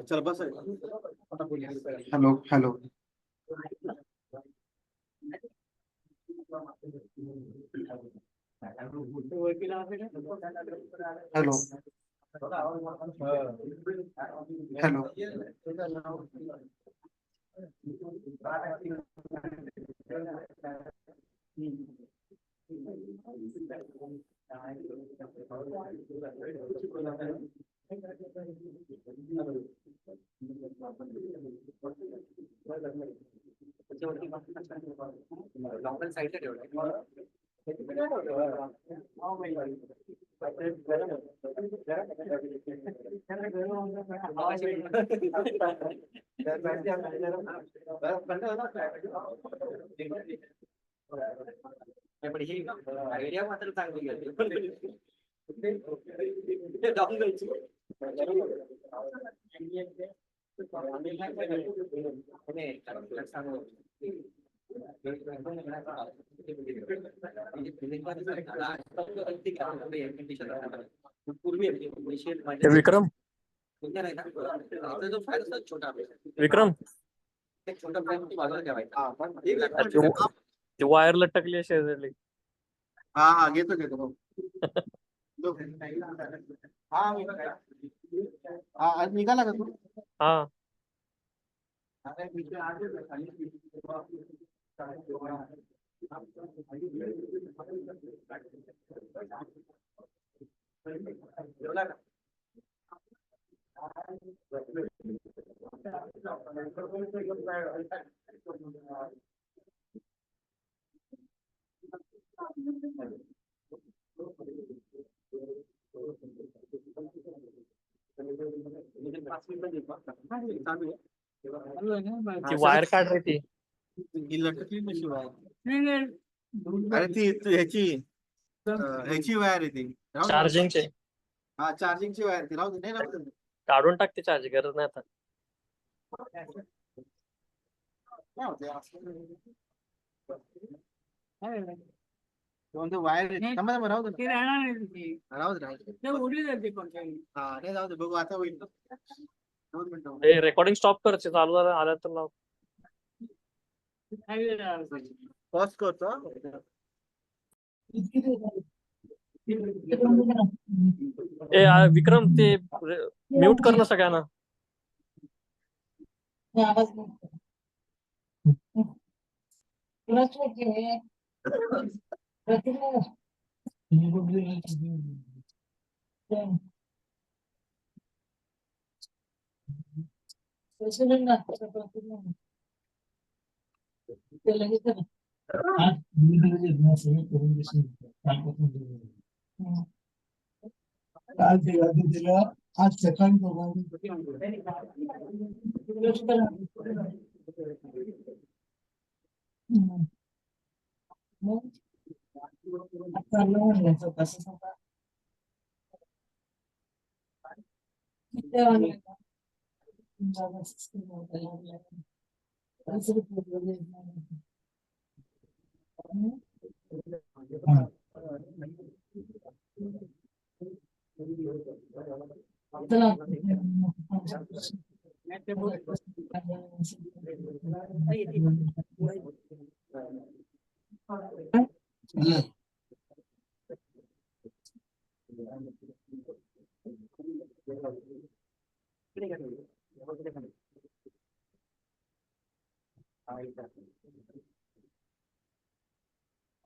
चल बस. Hello hello. Hello hello. Lockdown साईडला ठेवलं. पण ही आयडिया मात्र चांगली गेली. विक्रम छोटा विक्रम छोटा बाजूला ठेवायचा. ते वायर लटकली शेजारली. हा हा घेतो घेतो. हा निघाला का तू? हा ती वायर काढ रे ती. लटकली कशी वायर? अरे ती ह्याची वायर आहे ती. चार्जिंगचे. हा चार्जिंगची वायर ती. राहू दे. नाही काढून टाकते चार्जिंग गरज नाही आता. वायर राहू दे. हा नाही जाऊ दे. बघू आता होईल. 2 मिनिटं. रेकॉर्डिंग स्टॉप करायचे. चालू झालं आलं तर लाव. पॉज करतो. विक्रम ते म्यूट कर ना सगळ्यांना. आज सकाळी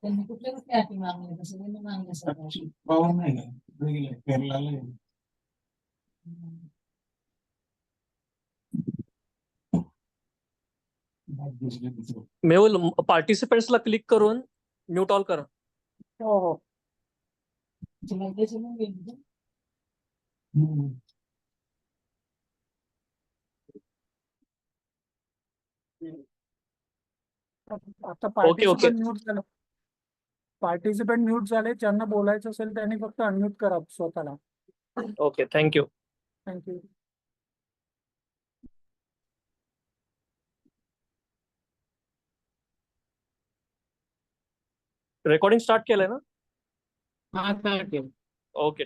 त्यांनी कुठल्या कुठल्या अटी मागल्या तसं त्यांनी मागल्या सगळ्या पाहून नाही का केरळला मेहुल पार्टिसिपेंट्सला क्लिक करून म्यूट ऑल करा. हो हो. आता ओके. पार्टिसिपेंट म्यूट झालं. पार्टिसिपेंट म्यूट झाले. ज्यांना बोलायचं असेल त्यांनी फक्त अनम्यूट करा स्वतःला. Okay, thank you. Thank you. Recording start केलंय ना? हा स्टार्ट केलं. ओके.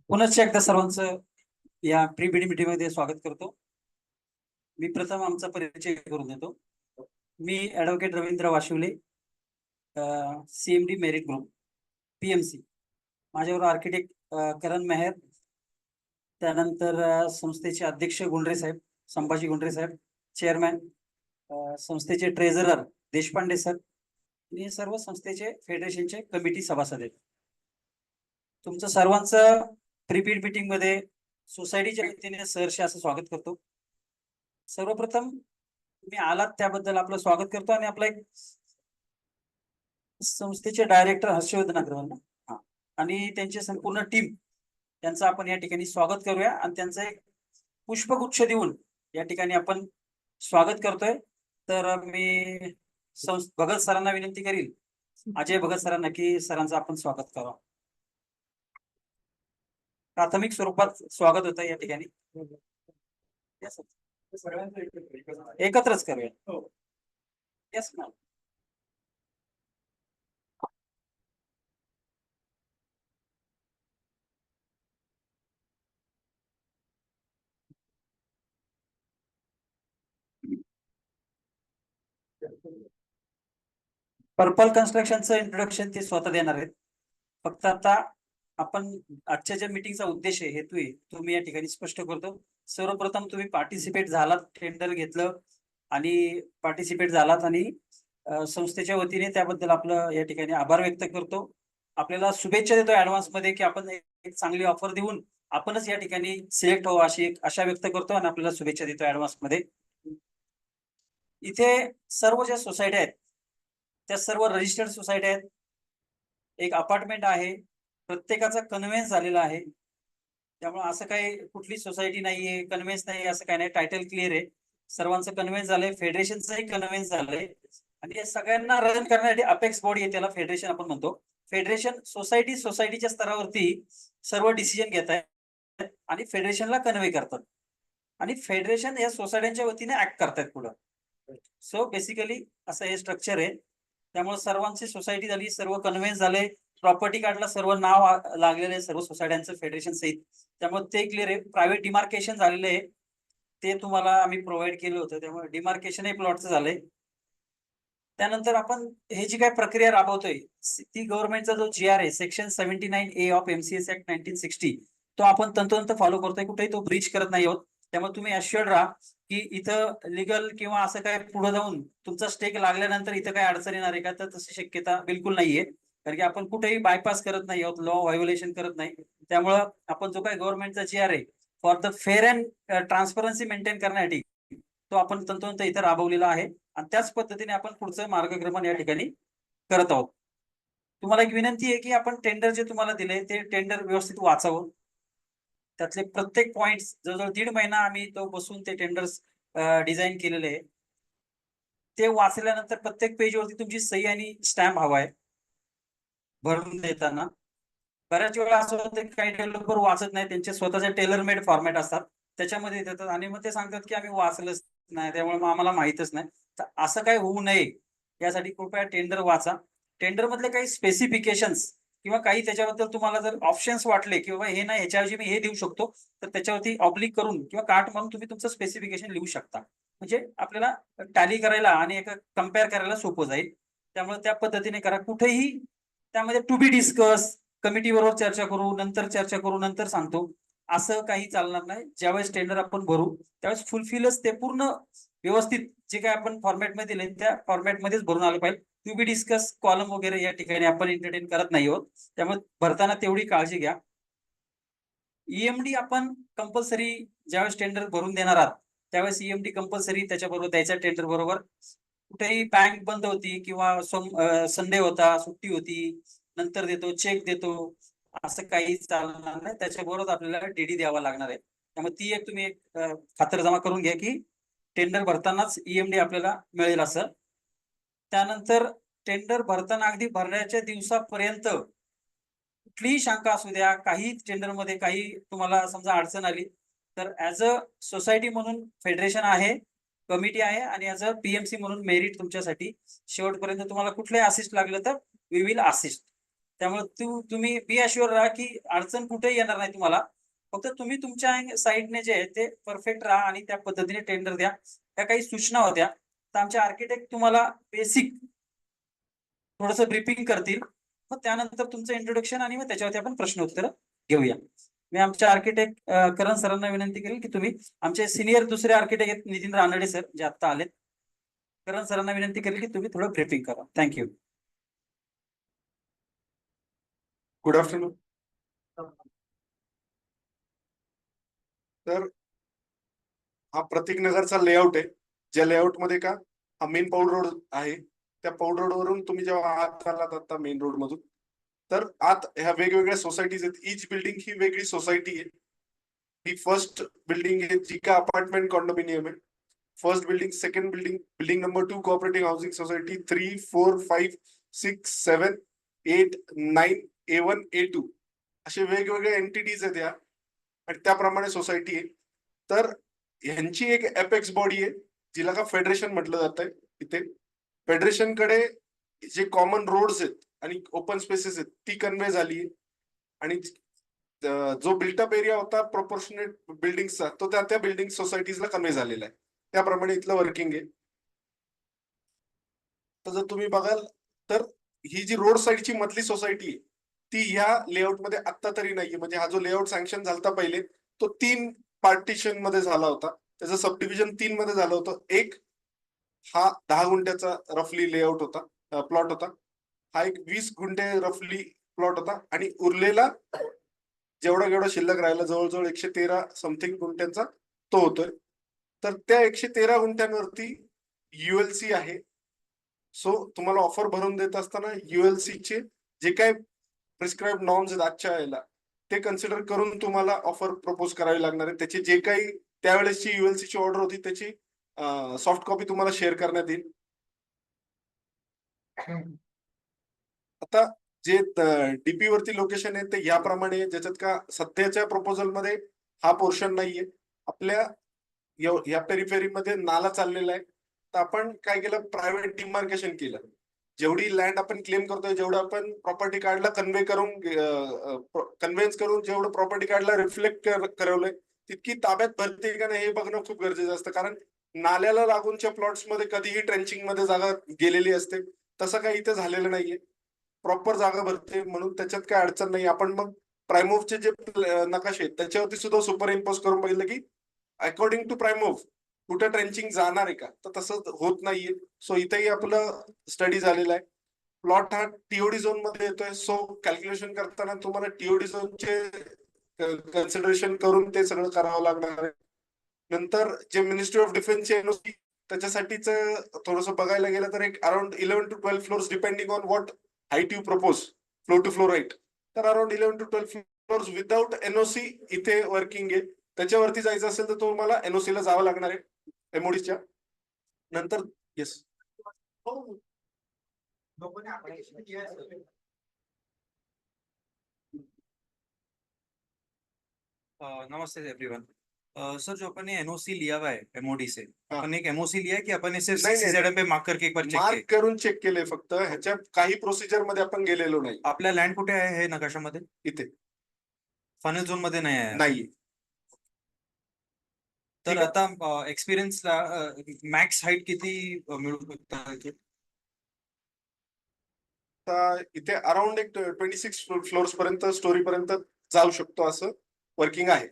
पुनश्च एकदा सर्वांचं या प्री बीडी मीटिंग मध्ये स्वागत करतो. मी प्रथम आमचा परिचय करून देतो. मी advocate Ravindra Washivale, CMD merit group PMC. माझ्यावर आर्किटेक्ट करण मेहर, त्यानंतर संस्थेचे अध्यक्ष गुंडरे साहेब, संभाजी गुंडरे साहेब, चेअरमॅन, संस्थेचे ट्रेझरर देशपांडे सर आणि सर्व संस्थेचे फेडरेशनचे कमिटी सभासद आहेत. तुमचं सर्वांचं प्रीपीड मीटिंग मध्ये सोसायटीच्या वतीने सहर्ष असं स्वागत करतो. सर्वप्रथम तुम्ही आलात त्याबद्दल आपलं स्वागत करतो आणि आपला एक संस्थेचे डायरेक्टर हर्षवर्धन अग्रवाल आणि त्यांची संपूर्ण टीम त्यांचं आपण या ठिकाणी स्वागत करूया आणि त्यांचं एक पुष्पगुच्छ देऊन या ठिकाणी आपण स्वागत करतोय. तर मी भगत सरांना विनंती करील, अजय भगत सरांना, की सरांचं आपण स्वागत करावं. प्राथमिक स्वरूपात स्वागत होतं या ठिकाणी. एकत्रच करूया. Yes ma'am. पर्पल कन्स्ट्रक्शनचं इंट्रोडक्शन ते स्वतः देणार आहेत. फक्त आता आपण आजच्या ज्या मीटिंगचा उद्देश आहे, हेतू आहे, तो मी या ठिकाणी स्पष्ट करतो. सर्वप्रथम तुम्ही पार्टिसिपेट झालात, टेंडर घेतलं आणि पार्टिसिपेट झालात आणि संस्थेच्या वतीने त्याबद्दल आपलं या ठिकाणी आभार व्यक्त करतो. आपल्याला शुभेच्छा देतो ऍडव्हान्स मध्ये, की आपण एक चांगली ऑफर देऊन आपणच या ठिकाणी सिलेक्ट व्हावं अशी एक आशा व्यक्त करतो आणि आपल्याला शुभेच्छा देतो ऍडव्हान्स मध्ये. इथे सर्व ज्या सोसायटी आहेत त्या सर्व रजिस्टर्ड सोसायटी आहेत. एक अपार्टमेंट आहे, प्रत्येकाचा कन्व्हेन्स झालेला आहे. त्यामुळे असं काही कुठली सोसायटी नाहीये, कन्व्हेन्स नाही असं काही नाही. टायटल क्लिअर आहे, सर्वांचं कन्व्हेन्स झालंय, फेडरेशनचंही कन्व्हेन्स झालंय आणि या सगळ्यांना रन करण्यासाठी अपेक्स बॉडी आहे, त्याला फेडरेशन आपण म्हणतो. फेडरेशन सोसायटीच्या स्तरावरती सर्व डिसिजन घेत आहेत आणि फेडरेशनला कन्व्हे करतात आणि फेडरेशन या सोसायट्यांच्या वतीने ऍक्ट करतायत पुढं. सो बेसिकली असं हे स्ट्रक्चर आहे. त्यामुळे सर्वांची सोसायटी झाली, सर्व कन्व्हेन्स झाले, प्रॉपर्टी कार्डला सर्व नाव लागलेले सर्व सोसायट्यांचं फेडरेशन सहित. त्यामुळे ते क्लिअर आहे. प्रायव्हेट डिमार्केशन झालेलं आहे, ते तुम्हाला आम्ही प्रोव्हाइड केलं होतं. त्यामुळे डिमार्केशन हे प्लॉटचं झालंय. त्यानंतर आपण हे जी काय प्रक्रिया राबवतोय ती गव्हर्नमेंटचा जो GR आहे section 79A of MCS act 1960 तो आपण तंतोतंत फॉलो करतोय, कुठेही तो ब्रीच करत नाही आहोत. त्यामुळे तुम्ही अश्युअर्ड राहा की इथं लिगल किंवा असं काय पुढे जाऊन तुमचा स्टेक लागल्यानंतर इथं काय अडचण येणार आहे का, तर तशी शक्यता बिलकुल नाहीये. कारण की आपण कुठेही बायपास करत नाही आहोत, लॉ व्हायोलेशन करत नाही. त्यामुळं आपण जो काही गव्हर्नमेंटचा GR आहे for the fair and transparency maintain करण्यासाठी तो आपण तंतोतंत इथं राबवलेला आहे आणि त्याच पद्धतीने आपण पुढचं मार्गक्रमण या ठिकाणी करत आहोत. तुम्हाला एक विनंती आहे की आपण टेंडर जे तुम्हाला दिले ते टेंडर व्यवस्थित वाचावं. त्यातले प्रत्येक पॉइंट्स जवळजवळ 1.5 महिना आम्ही तो बसून ते टेंडर्स डिझाईन केलेले आहे. ते वाचल्यानंतर प्रत्येक पेजवरती तुमची सही आणि स्टॅम्प हवा आहे भरून देताना. बऱ्याच वेळा असं होतं की काही डेव्हलपर वाचत नाही, त्यांचे स्वतःचे टेलर मेड फॉर्मॅट असतात त्याच्यामध्ये देतात आणि मग ते सांगतात की आम्ही वाचलंच नाही, त्यामुळे मग आम्हाला माहितच नाही. तर असं काही होऊ नये यासाठी कृपया टेंडर वाचा. टेंडर मधले काही स्पेसिफिकेशन्स किंवा काही त्याच्याबद्दल तुम्हाला जर ऑप्शन्स वाटले किंवा हे नाही ह्याच्याऐवजी मी हे देऊ शकतो तर त्याच्यावरती ऑब्लिक करून किंवा कार्ट म्हणून तुम्ही तुमचं स्पेसिफिकेशन लिहू शकता. म्हणजे आपल्याला टॅली करायला आणि एक कम्पेअर करायला सोपं जाईल. त्यामुळे त्या पद्धतीने करा. कुठेही त्यामध्ये टू बी डिस्कस, कमिटी बरोबर चर्चा करू, नंतर चर्चा करू, नंतर सांगतो असं काही चालणार नाही. ज्यावेळेस टेंडर आपण भरू त्यावेळेस फुलफिलच ते पूर्ण व्यवस्थित जे काय आपण फॉर्मॅटमध्ये दिले त्या फॉर्मॅटमध्येच भरून आलं पाहिजे. टू बी डिस्कस कॉलम वगैरे या ठिकाणी आपण एंटरटेन करत नाही आहोत. त्यामुळे भरताना तेवढी काळजी घ्या. EMD आपण कंपल्सरी ज्यावेळेस टेंडर भरून देणार आहात त्यावेळेस EMD कंपल्सरी त्याच्याबरोबर द्यायचा टेंडर बरोबर. कुठेही बँक बंद होती किंवा संडे होता, सुट्टी होती, नंतर देतो, चेक देतो असं काही चालणार नाही. त्याच्याबरोबर आपल्याला DD द्यावा लागणार आहे. त्यामुळे ती एक तुम्ही खातरजमा करून घ्या की टेंडर भरतानाच EMD आपल्याला मिळेल असं. त्यानंतर टेंडर भरताना अगदी भरण्याच्या दिवसापर्यंत कुठलीही शंका असू द्या, काही टेंडरमध्ये काही तुम्हाला समजा अडचण आली तर ऍज अ सोसायटी म्हणून फेडरेशन आहे, कमिटी आहे आणि ऍज अ PMC म्हणून मेरिट तुमच्यासाठी शेवटपर्यंत तुम्हाला कुठलंही असिस्ट लागलं तर वी विल असिस्ट. त्यामुळे तुम्ही बी अश्युअर राहा की अडचण कुठेही येणार नाही तुम्हाला. फक्त तुम्ही तुमच्या साईडने जे आहे ते परफेक्ट राहा आणि त्या पद्धतीने टेंडर द्या. त्या काही सूचना होत्या तर आमचे आर्किटेक्ट तुम्हाला बेसिक थोडंसं ब्रीफिंग करतील. मग त्यानंतर तुमचं इंट्रोडक्शन आणि मग त्याच्यावरती आपण प्रश्न उत्तर घेऊया. मी आमच्या आर्किटेक्ट करण सरांना विनंती करेल की तुम्ही आमचे सिनियर दुसरे आर्किटेक्ट आहेत नितीन रानडे सर जे आता आलेत. करण सरांना विनंती करेल की तुम्ही थोडं ब्रीफिंग करा. थँक्यू. Good afternoon. तर हा प्रतीक नगरचा लेआउट आहे. ज्या लेआउट मध्ये का हा मेन पौड रोड आहे. त्या पौड रोड वरून तुम्ही जेव्हा आत आलात आता मेन रोड मधून तर आत ह्या वेगवेगळ्या सोसायटीज आहेत. ईच बिल्डिंग ही वेगळी सोसायटी आहे. ही फर्स्ट बिल्डिंग आहे जी का अपार्टमेंट कॉन्डोमिनियम आहे. First building, second building, building number 2 cooperative housing society, 3, 4, 5, 6, 7, 8, 9, A1, A2 असे वेगवेगळे एंटिटीज आहेत या आणि त्याप्रमाणे सोसायटी आहे. तर ह्यांची एक एपेक्स बॉडी आहे जिला का फेडरेशन म्हटलं जात आहे. इथे फेडरेशन कडे जे कॉमन रोड्स आहेत आणि ओपन स्पेसेस आहेत ती कन्वे झाली आणि जो बिल्टअप एरिया होता प्रोपोर्शनेट बिल्डिंगचा तो त्या बिल्डिंग सोसायटीजला कन्वे झालेला आहे. त्याप्रमाणे इथलं वर्किंग आहे. तर जर तुम्ही बघाल तर ही जी रोड साईडची मधली सोसायटी आहे ती ह्या लेआउट मध्ये आत्ता तरी नाहीये. म्हणजे हा जो लेआउट सँक्शन झाला पहिले तो 3 पार्टिशन मध्ये झाला होता. त्याचं सब डिव्हिजन 3 मध्ये झालं होतं. एक हा 10 गुंठ्याचा रफली लेआउट होता, प्लॉट होता. हा एक 20 गुंठे रफली प्लॉट होता आणि उरलेला जेवढा शिल्लक राहिला जवळजवळ 113 समथिंग गुंठ्यांचा तो होतोय. तर त्या 113 गुंठ्यांवरती ULC आहे. सो तुम्हाला ऑफर भरून देत असताना ULC चे जे काय प्रिस्क्राईब नॉर्म्स आहेत आजच्या वेळेला ते कन्सिडर करून तुम्हाला ऑफर प्रपोज करावी लागणार आहे. त्याची जे काही त्यावेळेसची ULC ची ऑर्डर होती त्याची सॉफ्ट कॉपी तुम्हाला शेअर करण्यात येईल. आता जे DP वरती लोकेशन आहे ते याप्रमाणे, ज्याच्यात का सध्याच्या प्रपोजल मध्ये हा पोर्शन नाहीये. आपल्या या पेरिफेरी मध्ये नाला चाललेला आहे. तर आपण काय केलं, प्रायव्हेट डिमार्केशन केलं. जेवढी लँड आपण क्लेम करतोय, जेवढं आपण प्रॉपर्टी कार्डला कन्व्हेन्स करून जेवढं प्रॉपर्टी कार्डला रिफ्लेक्ट करवलंय तितकी ताब्यात भरते का नाही हे बघणं खूप गरजेचं असतं. कारण नाल्याला लागूनच्या प्लॉट्स मध्ये कधीही ट्रेंचिंग मध्ये जागा गेलेली असते, तसं काही इथे झालेलं नाहीये. प्रॉपर जागा भरते, म्हणून त्याच्यात काय अडचण नाही. आपण मग प्रायमोव्हचे जे नकाशे आहेत त्याच्यावरती सुद्धा सुपर इम्पोज करून बघितलं की अकॉर्डिंग टू प्रायमोव्ह कुठे ट्रेंचिंग जाणार आहे का, तर तसं होत नाहीये. सो इथेही आपलं स्टडी झालेला आहे. प्लॉट हा टीओडी झोन मध्ये येतोय, सो कॅल्क्युलेशन करताना तुम्हाला टीओडी झोनचे कन्सिडरेशन करून ते सगळं करावं लागणार आहे. नंतर जे मिनिस्ट्री ऑफ डिफेन्सचे एनओसी त्याच्यासाठीच थोडंसं बघायला गेलं तर एक around 11 to 12 floors depending on what height you propose, floor to floor height. तर around 11 to 12 floors without NOC इथे वर्किंग आहे. त्याच्यावरती जायचं असेल तर तुम्हाला एनओसी ला जावं लागणार आहे एमओडीच्या. नंतर येस नमस्ते एवरीवन। सर, जो अपन ने एनओसी लिया हुआ है एमओडी से, हाँ। अपन ने एक एमओसी लिया है कि अपन ने सिर्फ नहीं, नहीं, CCZM पे मार्क करके एक बार चेक मार्क किया? करून चेक केले फक्त, ह्याच्या काही प्रोसिजर मध्ये आपण गेलेलो नाही. आपला लँड कुठे आहे हे नकाशामध्ये? इथे फनेल झोन मध्ये नाही आहे. नाही. तर ठीक आहे. आता एक्सपिरियन्सला मॅक्स हाईट किती मिळू शकतं इथे? इथे अराउंड एक 26 फ्लोर्स पर्यंत स्टोरी पर्यंत जाऊ शकतो असं वर्किंग आहे.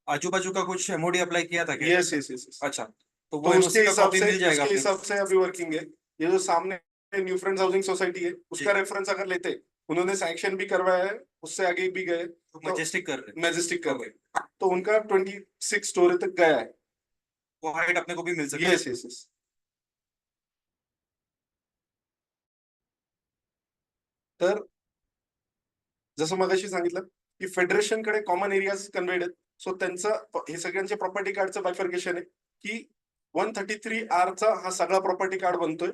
आजू-बाजू का कुछ एमओडी अप्लाई किया था क्या? Yes yes yes. अच्छा, तो तो वो उसके एनओसी का हिसाब कॉपी से मिल जाएगा उसके अपने हिसाब से अभी वर्किंग है. ये जो सामने न्यू फ्रेंड्स हाउसिंग सोसाइटी है उसका रेफरेंस अगर लेते, उन्होंने सैंक्शन भी करवाया है, उससे आगे भी गए, को? मैजेस्टिक कर रहे हैं। मैजेस्टिक कर रहे हैं, तो उनका 26 स्टोरी तक गया है. वो हाइट अपने को भी मिल सकती है। Yes yes yes. तर जसं मगाशी सांगितलं की फेडरेशन कडे कॉमन एरियाज कन्व्हेड आहेत. सो त्यांचं हे सगळ्यांचे प्रॉपर्टी कार्डचं बायफर्केशन आहे की 133R चा हा सगळा प्रॉपर्टी कार्ड बनतोय,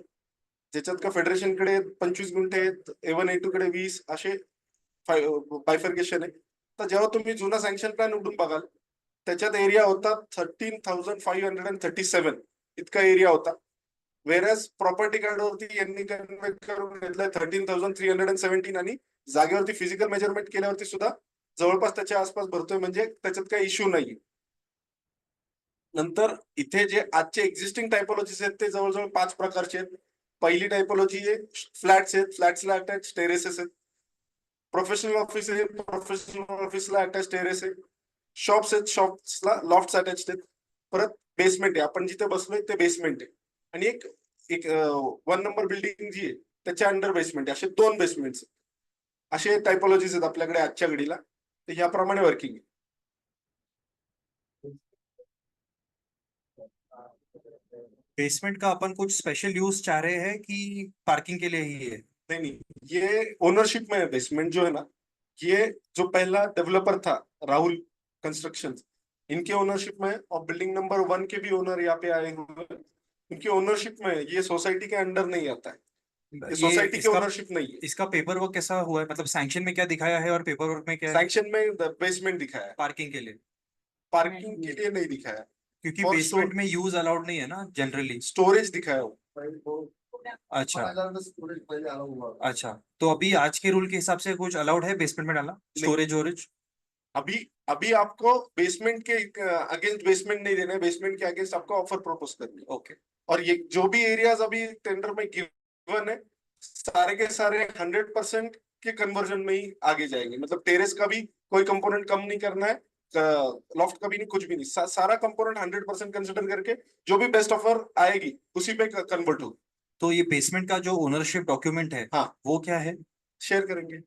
ज्याच्यात का फेडरेशन कडे 25 गुंठे आहेत, A1 A2 कडे 20 असे बायफर्केशन आहे. तर जेव्हा तुम्ही जुना सँक्शन प्लॅन उघडून बघाल त्याच्यात एरिया होता 13,537 इतका एरिया होता. वेरॅज प्रॉपर्टी कार्डवरती यांनी कन्व्हर्ट करून घेतलंय 13,317 आणि जागेवरती फिजिकल मेजरमेंट केल्यावरती सुद्धा जवळपास त्याच्या आसपास भरतोय, म्हणजे त्याच्यात काही इश्यू नाहीये. नंतर इथे जे आजचे एक्झिस्टिंग टायपोलॉजीज आहेत ते जवळजवळ 5 प्रकारचे आहेत. पहिली टायपोलॉजी आहे फ्लॅट्स आहेत, फ्लॅट्सला अटॅच टेरेसेस आहेत. प्रोफेशनल ऑफिस आहे, प्रोफेशनल ऑफिसला अटॅच टेरेस आहे. शॉप्स आहेत, शॉप्सला लॉफ्ट्स अटॅच आहेत. परत बेसमेंट आहे, आपण जिथे बसलोय ते बेसमेंट आहे. आणि एक एक 1 नंबर बिल्डिंग जी आहे त्याच्या अंडर बेसमेंट आहे. असे 2 बेसमेंट्स असे टायपोलॉजीज आहेत आपल्याकडे आजच्या घडीला. तर याप्रमाणे वर्किंग आहे. बेसमेंट का अपन कुछ स्पेशल यूज चाह रहे हैं कि पार्किंग के लिए ही है? नहीं नहीं, ये ओनरशिप में है. बेसमेंट जो है ना, ये जो पहला डेवलपर था राहुल कंस्ट्रक्शन, इनके ओनरशिप में है. और बिल्डिंग नंबर 1 के भी ओनर यहाँ पे आए हुए हैं, उनकी ओनरशिप में है. ये सोसाइटी के अंडर नहीं आता है, ये सोसाइटी की ओनरशिप नहीं है. इसका पेपर वर्क कैसा हुआ है? मतलब सैंक्शन में क्या दिखाया है और पेपर वर्क में क्या है? सैंक्शन में बेसमेंट दिखाया है, पार्किंग के लिए? पार्किंग के लिए नहीं दिखाया. क्योंकि और बेसमेंट में यूज अलाउड नहीं है ना जनरली. स्टोरेज दिखाया हो. अच्छा अच्छा, तो अभी आज के रूल के हिसाब से कुछ अलाउड है बेसमेंट में डालना स्टोरेज वोरेज? अभी अभी आपको बेसमेंट के अगेंस्ट बेसमेंट नहीं देना है, बेसमेंट के अगेंस्ट आपको ऑफर प्रपोज करनी है. ओके. और ये जो भी एरियाज अभी टेंडर में गिवन है सारे के सारे 100% के कन्वर्जन में ही आगे जाएंगे. मतलब टेरेस का भी कोई कंपोनेंट कम नहीं करना है, लॉफ्ट का भी नहीं, कुछ भी नहीं. सारा कंपोनेंट 100% कंसिडर करके जो भी बेस्ट ऑफर आएगी उसी पे कन्वर्ट हो. तो ये बेसमेंट का जो ओनरशिप डॉक्यूमेंट है, हाँ. वो क्या है? शेयर करेंगे,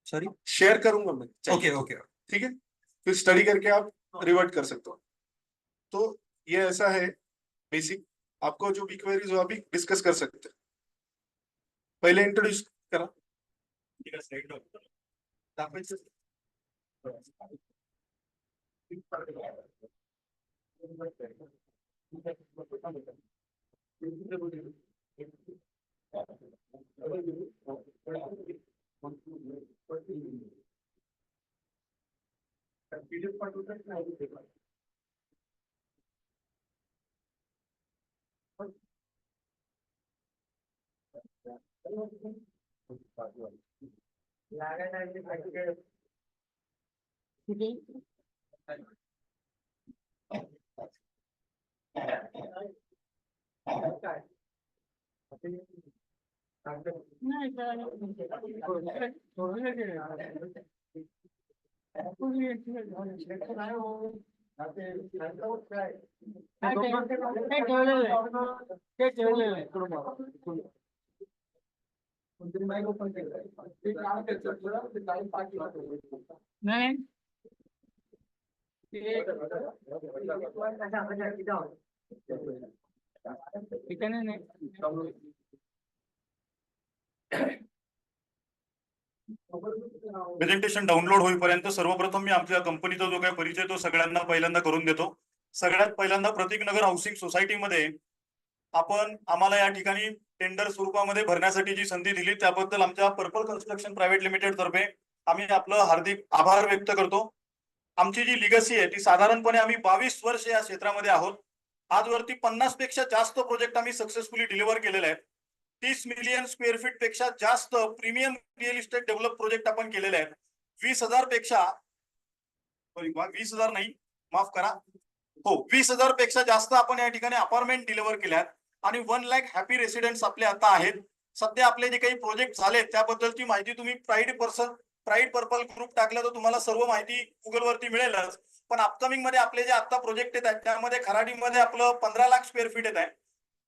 सॉरी, शेयर करूंगा मैं. Okay okay. ठीक है, फिर स्टडी करके आप रिवर्ट कर सकते हो. तो ये ऐसा है बेसिक. आपको जो भी क्वेरीज हो अभी डिस्कस कर सकते हैं. पहले इंट्रोड्यूस करा. नाही ते ठेवलेलं आहे. नाही ठिकाणी नाही. प्रेझेंटेशन डाउनलोड होईपर्यंत सर्वप्रथम मी आपल्या कंपनीचा जो काही परिचय तो सगळ्यांना पहिल्यांदा करून देतो. सगळ्यात पहिल्यांदा प्रतीकनगर हाऊसिंग सोसायटीमध्ये आपण आम्हाला या ठिकाणी टेंडर स्वरूपामध्ये भरण्यासाठी जी संधी दिली त्याबद्दल आमच्या पर्पल कन्स्ट्रक्शन प्रायव्हेट लिमिटेड तर्फे आम्ही आपलं हार्दिक आभार व्यक्त करतो. आमची जी लिगसी आहे ती साधारणपणे आम्ही 22 वर्ष या क्षेत्रामध्ये आहोत. आजवरती 50 पेक्षा जास्त प्रोजेक्ट आम्ही सक्सेसफुली डिलिव्हर केलेले आहेत. 30 मिलियन स्क्वेअर फीट पेक्षा जास्त premium real estate develop project आपण केलेले आहेत. 20,000 पेक्षा 20,000 नाही, माफ करा, हो 20,000 पेक्षा जास्त आपण या ठिकाणी अपार्टमेंट डिलिव्हर केल्यात आणि 1 लाख हॅपी रेसिडेंट्स आपले आता आहेत. सध्या आपले जे काही प्रोजेक्ट झाले त्याबद्दलची माहिती तुम्ही प्राईड पर्पल ग्रुप टाकलं तर तुम्हाला सर्व माहिती गुगलवरती मिळेलच. पण अपकमिंग मध्ये आपले जे आता प्रोजेक्ट आहेत त्यामध्ये खराडीमध्ये आपलं 15 लाख स्क्वेअर फीट येत आहे.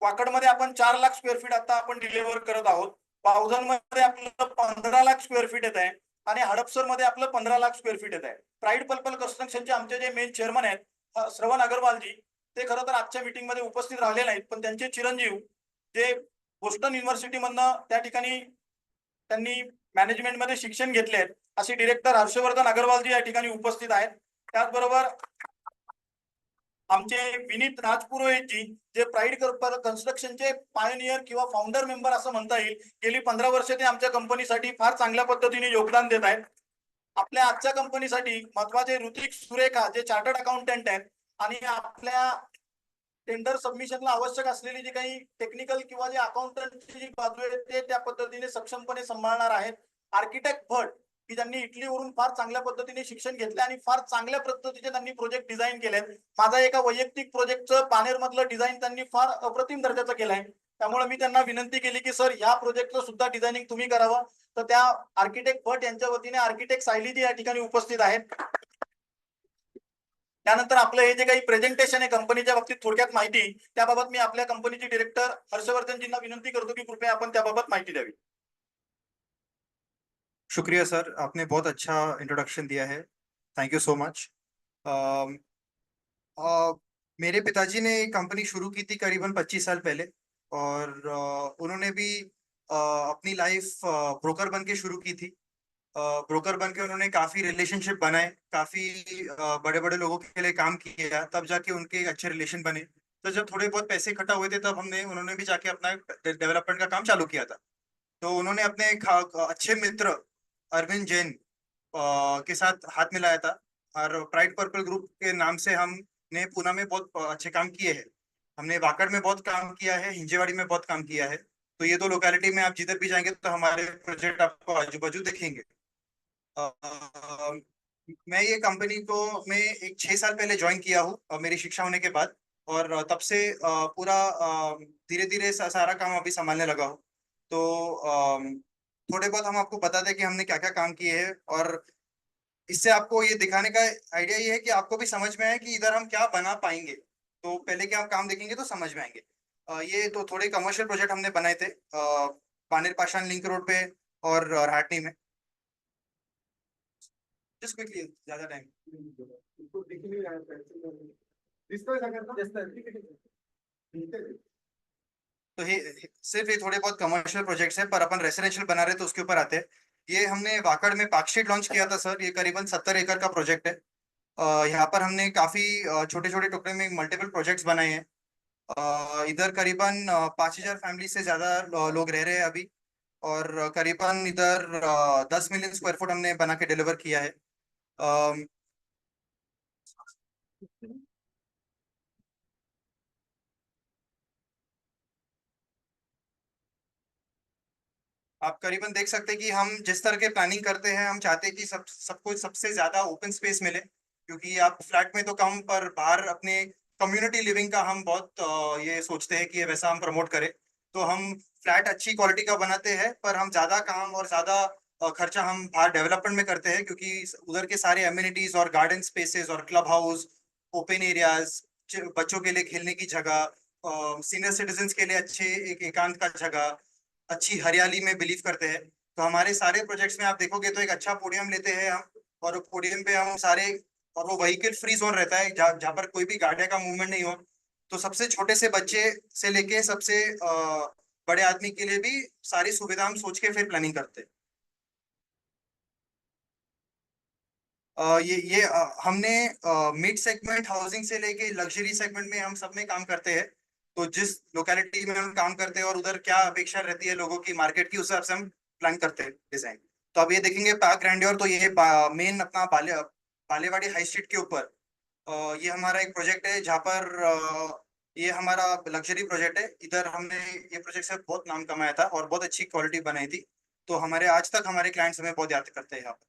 वाकडमध्ये आपण 4 लाख स्क्वेअर फीट आता आपण डिलिव्हर करत आहोत. पावधनमध्ये आपलं 15 लाख स्क्वेअर फीट येत आहे आणि हडपसर मध्ये आपलं 15 लाख स्क्वेअर फीट येत आहे. प्राईड पर्पल कन्स्ट्रक्शनचे आमचे जे मेन चेअरमन आहेत श्रवण अग्रवालजी, ते खरं तर आजच्या मीटिंग मध्ये उपस्थित राहिले नाहीत, पण त्यांचे चिरंजीव जे बोस्टन युनिव्हर्सिटी मधनं त्या ठिकाणी त्यांनी मॅनेजमेंट मध्ये शिक्षण घेतले आहेत असे डायरेक्टर हर्षवर्धन अग्रवालजी या ठिकाणी उपस्थित आहेत. त्याचबरोबर आमचे विनीत राजपुरोहितजी जे प्राईड कन्स्ट्रक्शनचे पायोनियर किंवा फाउंडर मेंबर असं म्हणता येईल. गेली 15 वर्ष ते आमच्या कंपनीसाठी फार चांगल्या पद्धतीने योगदान देत आहेत. आपल्या आजच्या कंपनीसाठी महत्वाचे ऋतिक सुरेखा जे चार्टर्ड अकाउंटंट आहेत आणि आपल्या टेंडर सबमिशनला आवश्यक असलेली जी काही टेक्निकल किंवा जे अकाउंटंटची जी बाजू आहे ते त्या पद्धतीने सक्षमपणे सांभाळणार आहेत. आर्किटेक्ट भट की ज्यांनी इटलीवरून फार चांगल्या पद्धतीने शिक्षण घेतले आणि फार चांगल्या पद्धतीचे त्यांनी प्रोजेक्ट डिझाईन केलेत. माझा एका वैयक्तिक प्रोजेक्टचं पानेर मधलं डिझाईन त्यांनी फार अप्रतिम दर्जाचं केलंय. त्यामुळे मी त्यांना विनंती केली की सर या प्रोजेक्टचं सुद्धा डिझायनिंग तुम्ही करावं. तर त्या आर्किटेक्ट भट यांच्या वतीने आर्किटेक्ट सायलीजी या ठिकाणी उपस्थित आहेत. त्यानंतर आपलं हे जे काही प्रेझेंटेशन आहे कंपनीच्या बाबतीत थोडक्यात माहिती त्याबाबत मी आपल्या कंपनीचे डायरेक्टर हर्षवर्धनजींना विनंती करतो की कृपया आपण त्याबाबत माहिती द्यावी. शुक्रिया सर, आपने बहुत अच्छा इंट्रोडक्शन दिया है, थैंक यू सो मच। मेरे पिताजी ने कंपनी शुरू की थी करीबन 25 साल पहले और उन्होंने भी अपनी लाइफ ब्रोकर बन के शुरू की थी। ब्रोकर बन के उन्होंने काफ़ी रिलेशनशिप बनाए, काफ़ी बड़े बड़े लोगों के लिए काम किया, तब जाके उनके अच्छे रिलेशन बने। तो जब थोड़े बहुत पैसे इकट्ठा हुए थे तब उन्होंने भी जाके अपना डेवलपमेंट का काम चालू किया था। तो उन्होंने अपने अच्छे मित्र अरविंद जैन के साथ हाथ मिलाया था और प्राइड पर्पल ग्रुप के नाम से हमने पूना में बहुत अच्छे काम किए हैं। हमने वाकड़ में बहुत काम किया है, हिंजेवाड़ी में बहुत काम किया है। तो ये दो लोकेलिटी में आप जिधर भी जाएंगे तो हमारे प्रोजेक्ट आपको आजू बाजू दिखेंगे। मैं ये कंपनी को मैं 6 साल पहले ज्वाइन किया हूँ मेरी शिक्षा होने के बाद और तब से पूरा धीरे धीरे सारा काम अभी संभालने लगा हूँ। तो थोड़े बहुत हम आपको बता दें कि हमने क्या क्या काम किए हैं और इससे आपको ये दिखाने का आइडिया ये है कि आपको भी समझ में आए कि इधर हम क्या बना पाएंगे। तो पहले के हम काम देखेंगे तो समझ में आएंगे। ये तो थोड़े कमर्शियल प्रोजेक्ट हमने बनाए थे पानेर पाषाण लिंक रोड पे और हाटनी में। Just quickly, ज्यादा टाइम तो सिर्फ ये थोड़े बहुत कमर्शियल प्रोजेक्ट्स हैं पर अपन रेसिडेंशियल बना रहे तो उसके ऊपर आते हैं। ये हमने वाकड़ में पार्क स्ट्रीट लॉन्च किया था सर, ये करीबन 70 एकड़ का प्रोजेक्ट है। यहाँ पर हमने काफी छोटे छोटे टुकड़े में मल्टीपल प्रोजेक्ट्स बनाए हैं। इधर करीबन 5,000 फैमिली से ज्यादा लोग रह रहे हैं अभी और करीबन इधर 10 मिलियन स्क्वायर फुट हमने बना के डिलीवर किया है। आप करीबन देख सकते हैं कि हम जिस तरह के प्लानिंग करते हैं हम चाहते हैं कि सबको सबसे ज्यादा ओपन स्पेस मिले, क्योंकि आप फ्लैट में तो कम पर बाहर अपने कम्युनिटी लिविंग का हम बहुत ये सोचते हैं कि ये वैसा हम प्रमोट करें। तो हम फ्लैट अच्छी क्वालिटी का बनाते हैं, पर हम ज्यादा काम और ज्यादा खर्चा हम बाहर डेवलपमेंट में करते हैं, क्योंकि उधर के सारे एमिनिटीज और गार्डन स्पेसेस और क्लब हाउस, ओपन एरियाज, बच्चों के लिए खेलने की जगह, सीनियर सिटीजन्स के लिए अच्छे एक एकांत का जगह, अच्छी हरियाली में बिलीव करते हैं। तो हमारे सारे प्रोजेक्ट्स में आप देखोगे तो एक अच्छा पोडियम लेते हैं हम, और पोडियम पे हम सारे, और वो व्हीकल फ्री जोन रहता है जहाँ पर कोई भी गाड़ियां का मूवमेंट नहीं हो। तो सबसे छोटे से बच्चे से लेके सबसे बड़े आदमी के लिए भी सारी सुविधा हम सोच के फिर प्लानिंग करते हैं। हमने मिड सेगमेंट हाउसिंग से लेके लग्जरी सेगमेंट में हम सब में काम करते हैं। तो जिस लोकेलिटी में हम काम करते हैं और उधर क्या अपेक्षा रहती है लोगों की मार्केट की, उस हिसाब से हम प्लान करते हैं डिजाइन। तो अब ये देखेंगे पार्क ग्रैंडियर, तो ये मेन अपना बालेवाड़ी हाई स्ट्रीट के ऊपर ये हमारा एक प्रोजेक्ट है, जहाँ पर ये हमारा लग्जरी प्रोजेक्ट है। इधर हमने ये प्रोजेक्ट से बहुत नाम कमाया था और बहुत अच्छी क्वालिटी बनाई थी। तो हमारे आज तक हमारे क्लाइंट्स हमें बहुत याद करते हैं यहाँ पर।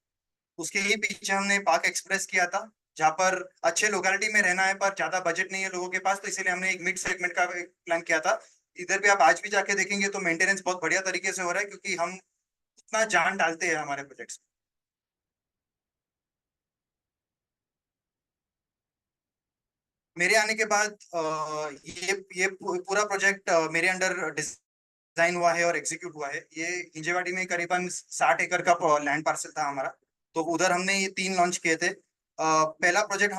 उसके ही पीछे हमने पार्क एक्सप्रेस किया था, जहाँ पर अच्छे लोकेलिटी में रहना है पर ज्यादा बजट नहीं है लोगों के पास, तो इसीलिए हमने एक मिड सेगमेंट का प्लान किया था। इधर पे आप आज भी जाके देखेंगे तो मेंटेनेंस बहुत बढ़िया तरीके से हो रहा है, क्योंकि हम इतना जान डालते हैं हमारे प्रोजेक्ट्स। मेरे आने के बाद ये पूरा प्रोजेक्ट मेरे अंडर डिजाइन हुआ है और एग्जीक्यूट हुआ है। ये हिंजेवाड़ी में करीबन 60 एकड़ का लैंड पार्सल था हमारा। तो उधर हमने ये 3 लॉन्च किए थे। पहला प्रोजेक्ट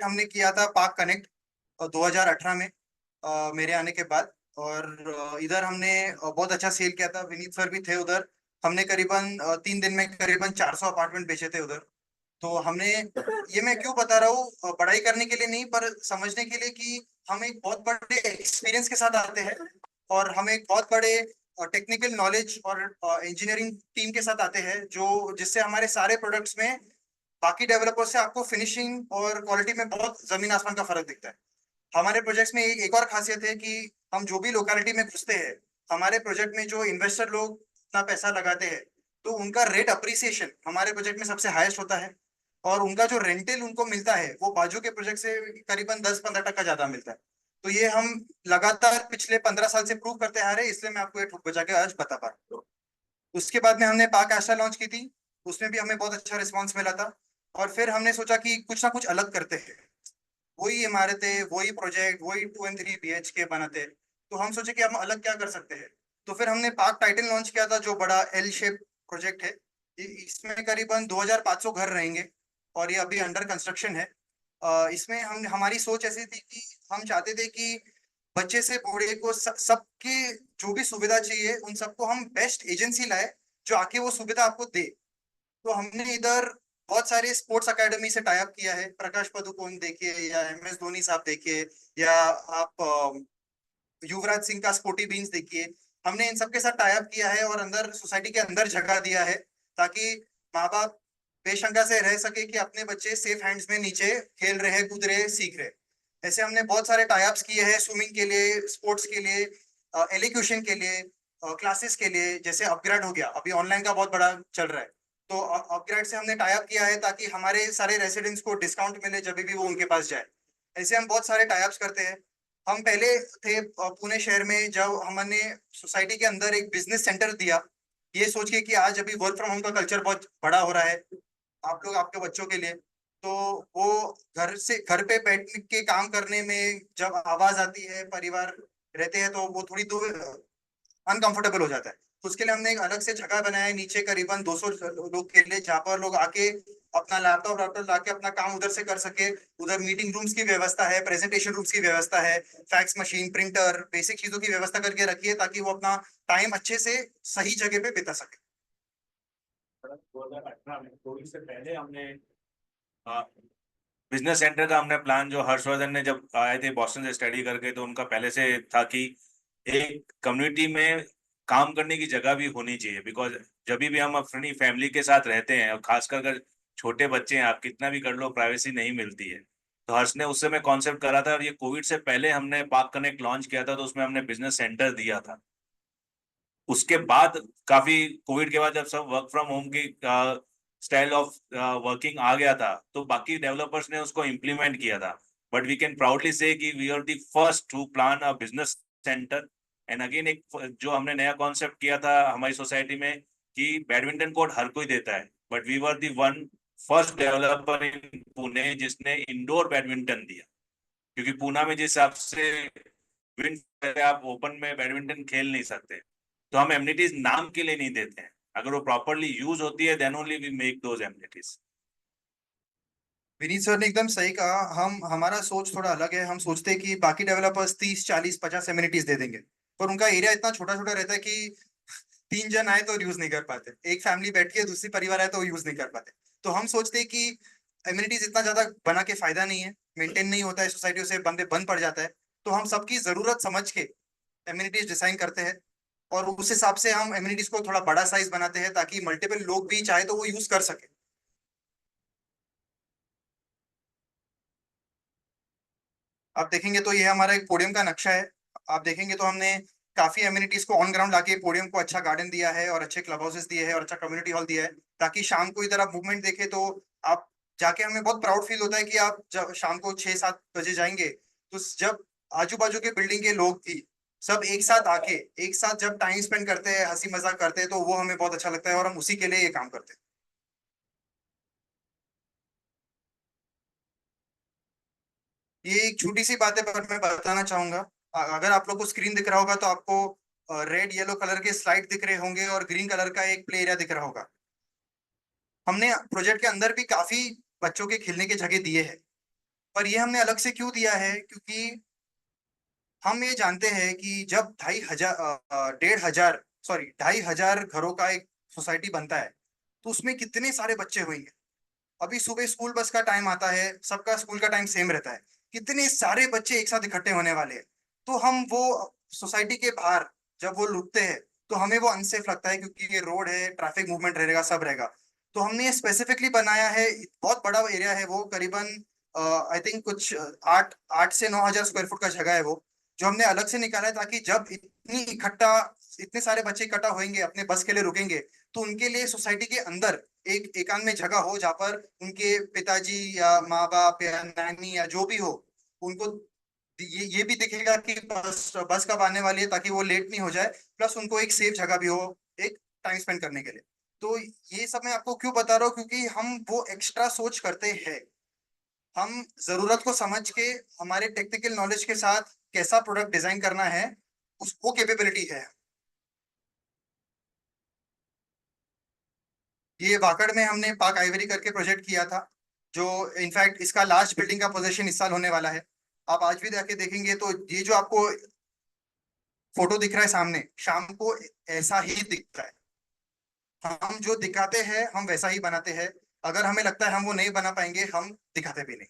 हमने किया था पार्क कनेक्ट 2018 में मेरे आने के बाद। और इधर हमने बहुत अच्छा सेल किया था, विनीत सर भी थे उधर। हमने करीबन 3 दिन में करीबन 400 अपार्टमेंट बेचे थे उधर। तो हमने, ये मैं क्यों बता रहा हूँ, पढ़ाई करने के लिए नहीं पर समझने के लिए कि हम एक बहुत बड़े एक्सपीरियंस के साथ आते हैं और हम एक बहुत बड़े टेक्निकल नॉलेज और इंजीनियरिंग टीम के साथ आते हैं, जो जिससे हमारे सारे प्रोडक्ट्स में बाकी डेवलपर से आपको फिनिशिंग और क्वालिटी में बहुत जमीन आसमान का फर्क दिखता है। हमारे प्रोजेक्ट्स में एक और खासियत है कि हम जो भी लोकेलिटी में घुसते हैं, हमारे प्रोजेक्ट में जो इन्वेस्टर लोग अपना पैसा लगाते हैं, तो उनका रेट अप्रिसिएशन हमारे प्रोजेक्ट में सबसे हाईएस्ट होता है। और उनका जो रेंटल उनको मिलता है वो बाजू के प्रोजेक्ट से करीबन 10-15% ज्यादा मिलता है। तो ये हम लगातार पिछले 15 साल से प्रूव करते आ रहे हैं, इसलिए मैं आपको ये ठोक बजा के आज बता पा रहा हूँ। उसके बाद में हमने पार्क आशा लॉन्च की थी, उसमें भी हमें बहुत अच्छा रिस्पॉन्स मिला था। और फिर हमने सोचा कि कुछ ना कुछ अलग करते हैं। वही इमारतें, वही प्रोजेक्ट, वही 2 और 3 BHK बनाते, तो हम सोचे कि हम अलग क्या कर सकते हैं। तो फिर हमने पार्क टाइटन लॉन्च किया था, जो बड़ा L शेप प्रोजेक्ट है। इसमें करीबन 2500 घर रहेंगे और ये अभी अंडर कंस्ट्रक्शन है। इसमें हमारी सोच ऐसी थी कि हम चाहते थे कि बच्चे से बूढ़े को सबके जो भी सुविधा चाहिए उन सबको हम बेस्ट एजेंसी लाए, जो आके वो सुविधा आपको दे। तो हमने इधर बहुत सारे स्पोर्ट्स अकेडमी से टाई अप किया है। प्रकाश पादुकोण देखिए, या MS धोनी साहब देखिए, या आप युवराज सिंह का स्पोर्टी बीन्स देखिए। हमने इन सबके साथ टाई अप किया है और अंदर सोसाइटी के अंदर जगह दिया है, ताकि माँ बाप बेशंका से रह सके कि अपने बच्चे सेफ हैंड्स में नीचे खेल रहे, कूद रहे, सीख रहे। ऐसे हमने बहुत सारे टाई अप्स किए हैं, स्विमिंग के लिए, स्पोर्ट्स के लिए, एलिक्यूशन के लिए, क्लासेस के लिए। जैसे अपग्रेड हो गया, अभी ऑनलाइन का बहुत बड़ा चल रहा है, तो अपग्रेड से हमने टाई अप किया है ताकि हमारे सारे रेसिडेंट्स को डिस्काउंट मिले जब भी वो उनके पास जाए। ऐसे हम बहुत सारे टाई अप्स करते हैं। हम पहले थे पुणे शहर में, जब हमने सोसाइटी के अंदर एक बिजनेस सेंटर दिया, ये सोच के कि आज अभी वर्क फ्रॉम होम का कल्चर बहुत बड़ा हो रहा है आप लोग, आपके बच्चों के लिए। तो वो घर पे बैठ के काम करने में जब आवाज आती है, परिवार रहते हैं, तो वो थोड़ी दूर अनकंफर्टेबल हो जाता है। तो उसके लिए हमने एक अलग से जगह बनाया है नीचे करीबन 200 लोग के लिए, जहाँ पर लोग आके अपना लैपटॉप लाके अपना काम उधर से कर सके। उधर मीटिंग रूम्स की व्यवस्था है, प्रेजेंटेशन रूम्स की व्यवस्था है, फैक्स मशीन, प्रिंटर, बेसिक चीजों की व्यवस्था करके रखी है, ताकि वो अपना टाइम अच्छे से सही जगह पे बिता सके। 2018 में कोविड से पहले हमने बिजनेस सेंटर का हमने प्लान, जो हर्षवर्धन ने जब आए थे बॉस्टन से स्टडी करके, तो उनका पहले से था कि एक कम्युनिटी में काम करने की जगह भी होनी चाहिए। बिकॉज जब भी हम अपनी फैमिली के साथ रहते हैं, और खासकर अगर छोटे बच्चे हैं, आप कितना भी कर लो, प्राइवेसी नहीं मिलती है। तो हर्ष ने उस समय कॉन्सेप्ट करा था, और ये कोविड से पहले हमने पार्क कनेक्ट लॉन्च किया था, तो उसमें हमने बिजनेस सेंटर दिया था। उसके बाद काफी कोविड के बाद जब सब वर्क फ्रॉम होम की स्टाइल ऑफ वर्किंग आ गया था, तो बाकी डेवलपर्स ने उसको इम्प्लीमेंट किया था. But we can proudly say कि we are the first to plan a business centre. And again एक जो हमने नया कॉन्सेप्ट किया था हमारी सोसाइटी में कि बैडमिंटन कोर्ट हर कोई देता है, but we were the one first developer in Pune जिसने इंडोर बैडमिंटन दिया. क्योंकि पूना में जिस हिसाब से विंड आप ओपन में बैडमिंटन खेल नहीं सकते, तो हम एमिनिटीज नाम के लिए नहीं देते हैं. अगर वो प्रॉपरली यूज होती है then only we make those amenities. Vineet sir ने एकदम सही कहा. हमारा सोच थोड़ा अलग है. हम सोचते हैं कि बाकी डेवलपर्स 30 40 50 एमिनिटीज दे देंगे, पर उनका एरिया इतना छोटा छोटा रहता है कि 3 जन आए तो यूज नहीं कर पाते, एक फैमिली बैठ के दूसरी परिवार आए तो यूज नहीं कर पाते. तो हम सोचते हैं कि एमिनिटीज इतना ज्यादा बना के फायदा नहीं है, मेंटेन नहीं होता है, सोसाइटियों से बंद पड़ जाता है. तो हम सबकी जरूरत समझ के एमिनिटीज डिजाइन करते हैं और उस हिसाब से हम एमिनिटीज को थोड़ा बड़ा साइज बनाते हैं ताकि मल्टीपल लोग भी चाहे तो वो यूज कर सके. आप देखेंगे तो ये हमारा एक पोडियम का नक्शा है. आप देखेंगे तो हमने काफी एमिनिटीज को ऑन ग्राउंड लाके पोडियम को अच्छा गार्डन दिया है और अच्छे क्लब हाउसेस दिए हैं और अच्छा कम्युनिटी हॉल दिया है, ताकि शाम को इधर आप मूवमेंट देखे तो आप जाके हमें बहुत प्राउड फील होता है कि आप जब शाम को 6-7 बजे जाएंगे तो जब आजू बाजू के बिल्डिंग के लोग भी सब एक साथ आके एक साथ जब टाइम स्पेंड करते हैं, हंसी मजाक करते हैं, तो वो हमें बहुत अच्छा लगता है और हम उसी के लिए ये काम करते हैं. ये एक छोटी सी बात है पर मैं बताना चाहूंगा. अगर आप लोग को स्क्रीन दिख रहा होगा तो आपको रेड येलो कलर के स्लाइड दिख रहे होंगे और ग्रीन कलर का एक प्ले एरिया दिख रहा होगा. हमने प्रोजेक्ट के अंदर भी काफी बच्चों के खेलने के जगह दिए हैं, पर ये हमने अलग से क्यों दिया है, क्योंकि हम ये जानते हैं कि जब 2,500 घरों का एक सोसाइटी बनता है तो उसमें कितने सारे बच्चे होंगे. अभी सुबह स्कूल बस का टाइम आता है, सबका स्कूल का टाइम सेम रहता है, कितने सारे बच्चे एक साथ इकट्ठे होने वाले हैं. तो हम वो सोसाइटी के बाहर जब वो रुकते हैं तो हमें वो अनसेफ लगता है, क्योंकि ये रोड है, ट्रैफिक मूवमेंट रहेगा, सब रहेगा. तो हमने ये स्पेसिफिकली बनाया है. बहुत बड़ा एरिया है वो, करीबन आई थिंक कुछ 8 से 9 हजार स्क्वायर फुट का जगह है वो, जो हमने अलग से निकाला है ताकि जब इतने सारे बच्चे इकट्ठा होंगे, अपने बस के लिए रुकेंगे, तो उनके लिए सोसाइटी के अंदर एक एकांत में जगह हो जहाँ पर उनके पिताजी या माँ बाप या नानी या जो भी हो, उनको ये भी दिखेगा कि बस कब आने वाली है, ताकि वो लेट नहीं हो जाए. प्लस उनको एक सेफ जगह भी हो एक टाइम स्पेंड करने के लिए. तो ये सब मैं आपको क्यों बता रहा हूँ, क्योंकि हम वो एक्स्ट्रा सोच करते हैं. हम जरूरत को समझ के हमारे टेक्निकल नॉलेज के साथ कैसा प्रोडक्ट डिजाइन करना है, उसको कैपेबिलिटी है. ये वाकड़ में हमने पार्क आइवरी करके प्रोजेक्ट किया था, जो इनफैक्ट इसका लास्ट बिल्डिंग का पोजीशन इस साल होने वाला है. आप आज भी जाके देखेंगे तो ये जो आपको फोटो दिख रहा है सामने, शाम को ऐसा ही दिखता है. हम जो दिखाते हैं हम वैसा ही बनाते हैं. अगर हमें लगता है हम वो नहीं बना पाएंगे, हम दिखाते भी नहीं.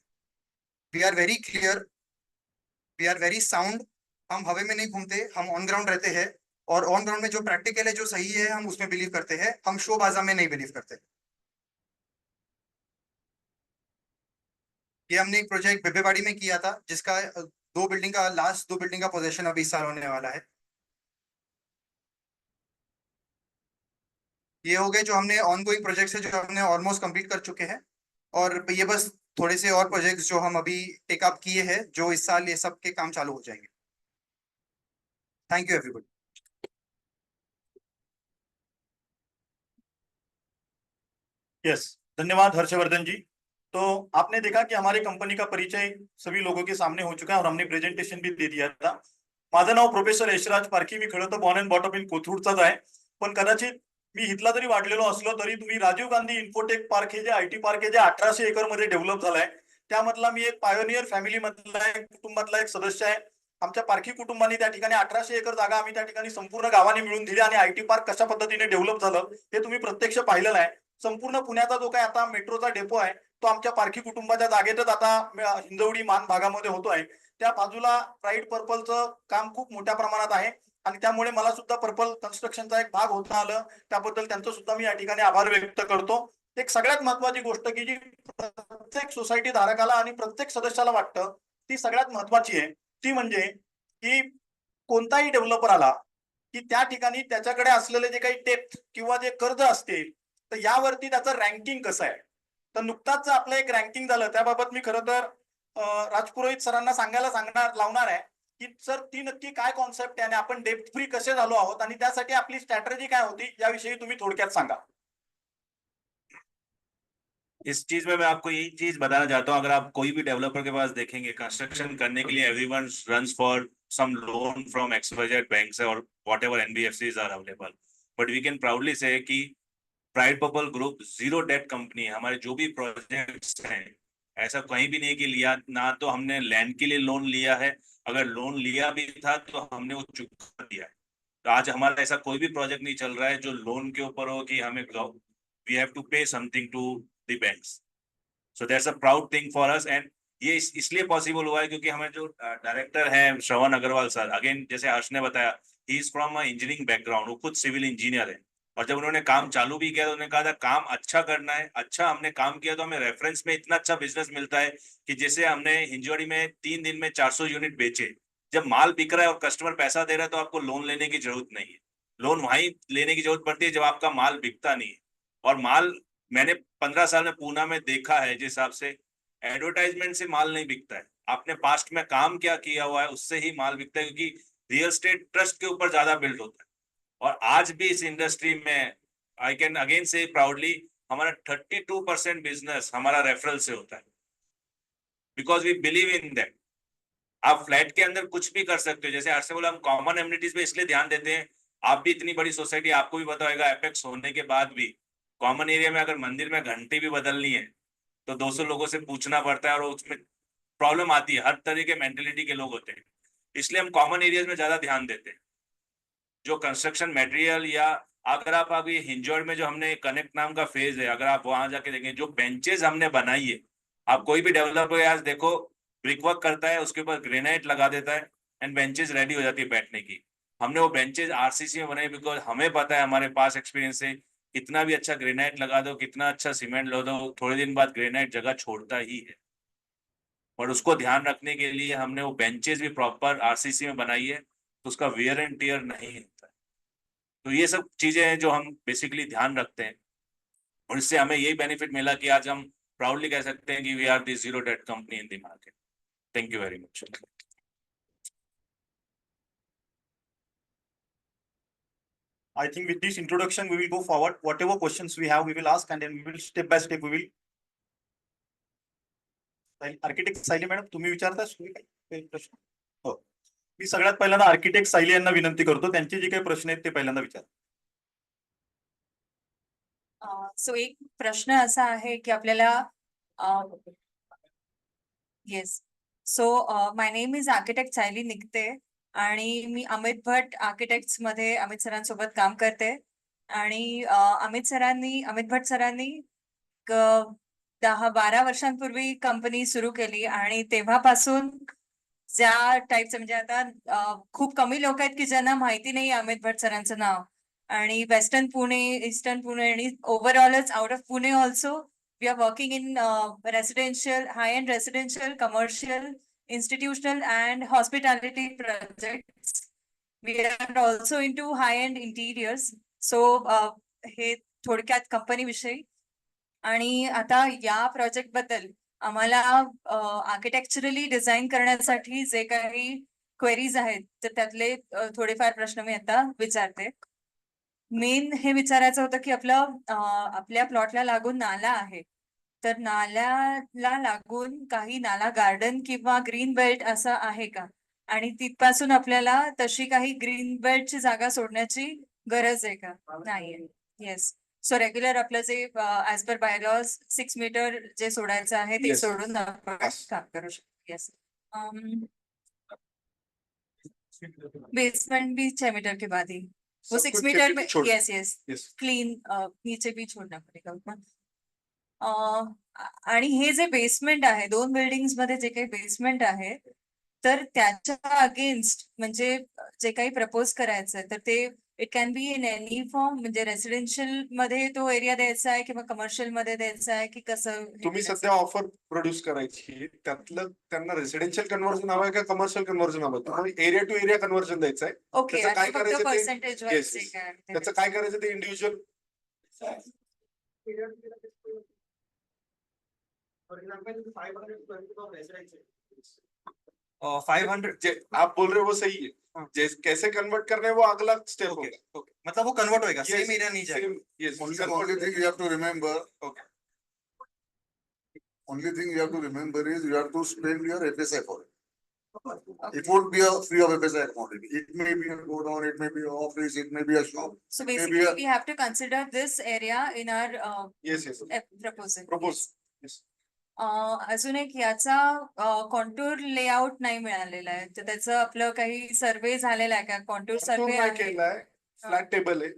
We are very clear, we are very sound. हम हवा में नहीं घूमते, हम ऑन ग्राउंड रहते हैं. और ऑन ग्राउंड में जो प्रैक्टिकल है, जो सही है, हम उसमें बिलीव करते हैं. हम शोबाजा में नहीं बिलीव करते. ये हमने एक प्रोजेक्ट बेबेवाड़ी में किया था, जिसका 2 बिल्डिंग का पोजीशन अभी इस साल होने वाला है. ये हो गए जो हमने ऑनगोइंग प्रोजेक्ट्स है, जो हमने ऑलमोस्ट कंप्लीट कर चुके हैं. और ये बस थोड़े से और प्रोजेक्ट्स जो हम अभी टेक अप किए हैं, जो इस साल ये सब के काम चालू हो जाएंगे. Thank you everybody. यस, धन्यवाद हर्षवर्धन जी. तो आपने देखा कि हमारी कंपनी का परिचय सभी लोगों के सामने हो चुका है और हमने प्रेझेंटेशन भी दे दिया था. माझं नाव प्रोफेसर यशराज पारखी. मी खरं तर बॉर्न अँड बॉटम इन कोथरूडचाच आहे, पण कदाचित मी इथला जरी वाढलेलो असलो तरी तुम्ही राजीव गांधी इन्फोटेक पार्क हे जे IT पार्क आहे, जे 1800 एकर मध्ये डेव्हलप झालाय, त्यामधला मी एक पायोनियर फॅमिली मधला एक कुटुंबातला एक सदस्य आहे. आमच्या पारखी कुटुंबाने त्या ठिकाणी 1800 एकर जागा आम्ही त्या ठिकाणी संपूर्ण गावाने मिळून दिली आणि IT पार्क कशा पद्धतीने डेव्हलप झालं हे तुम्ही प्रत्यक्ष पाहिलेलं आहे. संपूर्ण पुण्याचा जो काही आता मेट्रोचा डेपो आहे, तो आमच्या पारखी कुटुंबाच्या जागेतच आता हिंजवडी मान भागामध्ये होतोय. त्या बाजूला प्राईड पर्पलचं काम खूप मोठ्या प्रमाणात आहे आणि त्यामुळे मला सुद्धा पर्पल कन्स्ट्रक्शनचा एक भाग होता आलं, त्याबद्दल त्यांचं सुद्धा मी या ठिकाणी आभार व्यक्त करतो. एक सगळ्यात महत्वाची गोष्ट की जी प्रत्येक सोसायटी धारकाला आणि प्रत्येक सदस्याला वाटतं, ती सगळ्यात महत्वाची आहे. ती म्हणजे की कोणताही डेव्हलपर आला की त्या ठिकाणी त्याच्याकडे असलेले जे काही डेप्थ किंवा जे कर्ज असतील, तर यावरती त्याचं रँकिंग कसं आहे. तर नुकताच आपलं एक रँकिंग झालं, त्याबाबत मी खरं तर राजपुरोहित सरांना लावणार आहे की सर ती नक्की काय कॉन्सेप्ट आहे आणि आपण डेप्थ फ्री कसे झालो आहोत आणि त्यासाठी आपली स्ट्रॅटेजी काय होती याविषयी तुम्ही थोडक्यात सांगा. इस चीज में मैं आपको यही चीज बताना चाहता हूँ, अगर आप कोई भी डेवलपर के पास देखेंगे कंस्ट्रक्शन करने के लिए everyone runs for some loan from XYZ banks और whatever NBFCs are available, but we can proudly say कि Pride Purple group zero debt company है. हमारे जो भी प्रोजेक्ट्स हैं ऐसा कहीं भी नहीं कि लिया ना, तो हमने लैंड के लिए लोन लिया है, अगर लोन लिया भी था तो हमने वो चुका दिया है. तो आज हमारा ऐसा कोई भी प्रोजेक्ट नहीं चल रहा है जो लोन के ऊपर हो कि हमें we have to pay something to the banks. So that's a proud thing for us. And ये इसलिए पॉसिबल हुआ है क्योंकि हमें जो डायरेक्टर है श्रवण अग्रवाल सर, अगेन जैसे हर्ष ने बताया, he is from engineering background, वो खुद सिविल इंजीनियर है. और जब उन्होंने काम चालू भी किया तो उन्होंने कहा था काम अच्छा करना है, अच्छा हमने काम किया तो हमें रेफरेंस में इतना अच्छा बिजनेस मिलता है कि जैसे हमने हिंजवाड़ी में 3 दिन में 400 यूनिट बेचे. जब माल बिक रहा है और कस्टमर पैसा दे रहा है तो आपको लोन लेने की जरूरत नहीं है. लोन वहीं लेने की जरूरत पड़ती है जब आपका माल बिकता नहीं है. और माल मैंने 15 साल में पूना में देखा है, जिस हिसाब से एडवर्टाइजमेंट से माल नहीं बिकता है, आपने पास्ट में काम क्या किया हुआ है उससे ही माल बिकता है, क्योंकि रियल एस्टेट ट्रस्ट के ऊपर ज्यादा बिल्ड होता है. और आज भी इस इंडस्ट्री में I can again say proudly हमारा 32% बिजनेस हमारा रेफरल से होता है, because we believe in that. आप फ्लैट के अंदर कुछ भी कर सकते हो, जैसे हर से बोला हम कॉमन एमिनिटीज पे इसलिए ध्यान देते हैं. आप भी इतनी बड़ी सोसाइटी, आपको भी पता होगा एपेक्स होने के बाद भी कॉमन एरिया में अगर मंदिर में घंटी भी बदलनी है तो 200 लोगों से पूछना पड़ता है और उसमें प्रॉब्लम आती है. हर तरह के मेंटेलिटी के लोग होते हैं, इसलिए हम कॉमन एरियाज में ज्यादा ध्यान देते हैं. जो कंस्ट्रक्शन मटेरियल या अगर आप अभी हिंजौड़ में जो हमने कनेक्ट नाम का फेज है, अगर आप वहां जाके देखें जो बेंचेस हमने बनाई है, आप कोई भी डेवलपर आज देखो ब्रिक वर्क करता है, उसके ऊपर ग्रेनाइट लगा देता है एंड बेंचेस रेडी हो जाती है बैठने की. हमने वो बेंचेस RCC में बनाई बिकॉज हमें पता है, हमारे पास एक्सपीरियंस से, कितना भी अच्छा ग्रेनाइट लगा दो, कितना अच्छा सीमेंट लगा दो, थोड़े दिन बाद ग्रेनाइट जगह छोड़ता ही है. और उसको ध्यान रखने के लिए हमने वो बेंचेस भी प्रॉपर RCC में बनाई है, तो उसका वेयर एंड टियर नहीं होता है. तो ये सब चीजें हैं जो हम बेसिकली ध्यान रखते हैं और इससे हमें यही बेनिफिट मिला कि आज हम प्राउडली कह सकते हैं कि we are the zero debt company in the market. Thank you very much. I think with this introduction, we will go forward. Whatever questions we have, we will ask, and then we will step by step. We will. Architect Sayali madam, तुम्ही विचारता काही प्रश्न? हो, मी सगळ्यात पहिल्यांदा architect Sayali यांना विनंती करतो, त्यांचे जे काही प्रश्न आहेत ते पहिल्यांदा विचार. सो एक प्रश्न असा आहे की आपल्याला yes so my name is architect Sayali Nikte आणि मी अमित भट आर्किटेक्ट्स मध्ये अमित सरांसोबत काम करते. आणि अमित भट सरांनी 10-12 वर्षांपूर्वी कंपनी सुरू केली आणि तेव्हापासून ज्या टाईपचं म्हणजे आता खूप कमी लोक आहेत की ज्यांना माहिती नाही अमित भट सरांचं नाव. आणि वेस्टर्न पुणे, ईस्टर्न पुणे आणि ओव्हरऑलच out of Pune also we are working in residential, high end residential, commercial, institutional and hospitality projects. We are also into high-end interiors. So हे थोडक्यात कंपनी विषयी. आणि आता या प्रोजेक्ट बद्दल आम्हाला आर्किटेक्चरली डिझाईन करण्यासाठी जे काही क्वेरीज आहेत तर त्यातले थोडेफार प्रश्न मी आता विचारते. मेन हे विचारायचं होतं की आपल्या प्लॉटला लागून नाला आहे, तर नाल्याला लागून काही नाला गार्डन किंवा ग्रीन बेल्ट असं आहे का, आणि तिथपासून आपल्याला तशी काही ग्रीन बेल्टची जागा सोडण्याची गरज आहे का? नाहीये. येस. सो रेग्युलर आपलं जे ऍज पर बायलॉज 6 मीटर जे सोडायचं आहे ते सोडून आपण काम करू शकतो. येस. बेसमेंट भी 6 मीटर के बाद ही वो 6 मीटर में. यस यस क्लीन नीचे भी छोड़ना पड़ेगा. आणि हे जे बेसमेंट आहे, 2 बिल्डिंग्स मध्ये जे काही बेसमेंट आहे, तर त्याच्या अगेन्स्ट म्हणजे जे काही प्रपोज करायचं आहे तर ते it can be in any form, म्हणजे रेसिडेन्शियल मध्ये तो एरिया द्यायचा आहे किंवा कमर्शियल मध्ये द्यायचा आहे की कसं? तुम्ही सध्या ऑफर प्रोड्यूस करायची, त्यातलं त्यांना रेसिडेन्शियल कन्व्हर्जन हवं आहे का कमर्शियल कन्व्हर्जन हवं? तुम्हाला एरिया टू एरिया कन्व्हर्जन द्यायचं आहे. ओके. त्याचं काय करायचं पर्सेंटेज त्याचं काय करायचं ते individual For example, 500 square feet of residential. 500 आप बोल रहे हो वो सही है, हाँ। कैसे कन्वर्ट करना है वो अगला स्टेप ओके होगा। ओके, मतलब वो कन्वर्ट होएगा, Yes, सेम एरिया नहीं जाएगा। same, yes, Only convert- thing you have to remember, Okay. only thing you have to remember is you have to spend your FSI for it. It won't be a free of FSI commodity. It may be a godown, it may be an office, it may be a shop. So Maybe basically, a- we have to consider this area in our Yes, yes, proposal. propose. Yes. अजून एक याचा contour layout नाही मिळालेला आहे, तर त्याचं आपलं काही सर्वे झालेला आहे का? कॉन्टूर सर्वे आहे, केलाय, फ्लॅट टेबल आहे,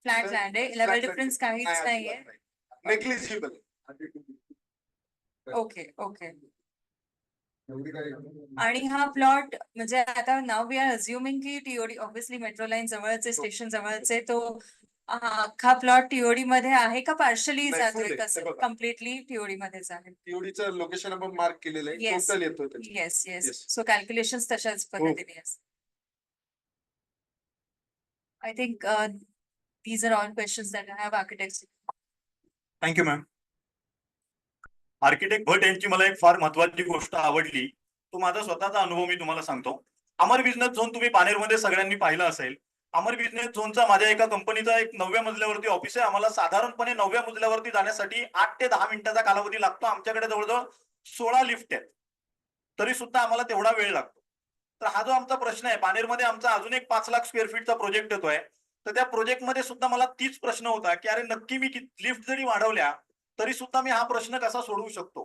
फ्लॅट लँड आहे, लेवल डिफरन्स काहीच नाहीये. नेग्लिजिबल. Okay okay. आणि हा प्लॉट म्हणजे आता नाव वी आर अज्युमिंग की टीओडी ऑब्विसली मेट्रो लाईन जवळचे, स्टेशन जवळचे, तो अख्खा प्लॉट टीओडी मध्ये आहे का पार्शली नाही, जातोय? full आहे. कसं हे बघा. कम्प्लिटली टीओडी मध्येच आहे? टीओडीचं लोकेशन आपण मार्क केलेलं आहे, Yes. टोटल येतो त्याच्यात. Yes yes. Yes. So calculation तशाच पद्धतीने असतात. I think these are all questions that I have architects. Thank you ma'am. Architect Bhat यांची मला एक फार महत्वाची गोष्ट आवडली, तो माझा स्वतःचा अनुभव मी तुम्हाला सांगतो. अमर बिझनेस झोन तुम्ही पानेरमध्ये सगळ्यांनी पाहिलं असेल. अमर बिझनेस झोनचा माझ्या एका कंपनीचा एक 9व्या मजल्यावरती ऑफिस आहे. आम्हाला साधारणपणे 9व्या मजल्यावरती जाण्यासाठी 8 ते 10 मिनिटाचा कालावधी लागतो. आमच्याकडे जवळजवळ 16 लिफ्ट आहेत, तरी सुद्धा आम्हाला तेवढा वेळ लागतो. तर हा जो आमचा प्रश्न आहे, पानेरमध्ये आमचा अजून एक 5 लाख स्क्वेअर फीटचा प्रोजेक्ट येतोय, तर त्या प्रोजेक्टमध्ये सुद्धा मला तीच प्रश्न होता की अरे नक्की मी लिफ्ट जरी वाढवल्या तरी सुद्धा मी हा प्रश्न कसा सोडवू शकतो.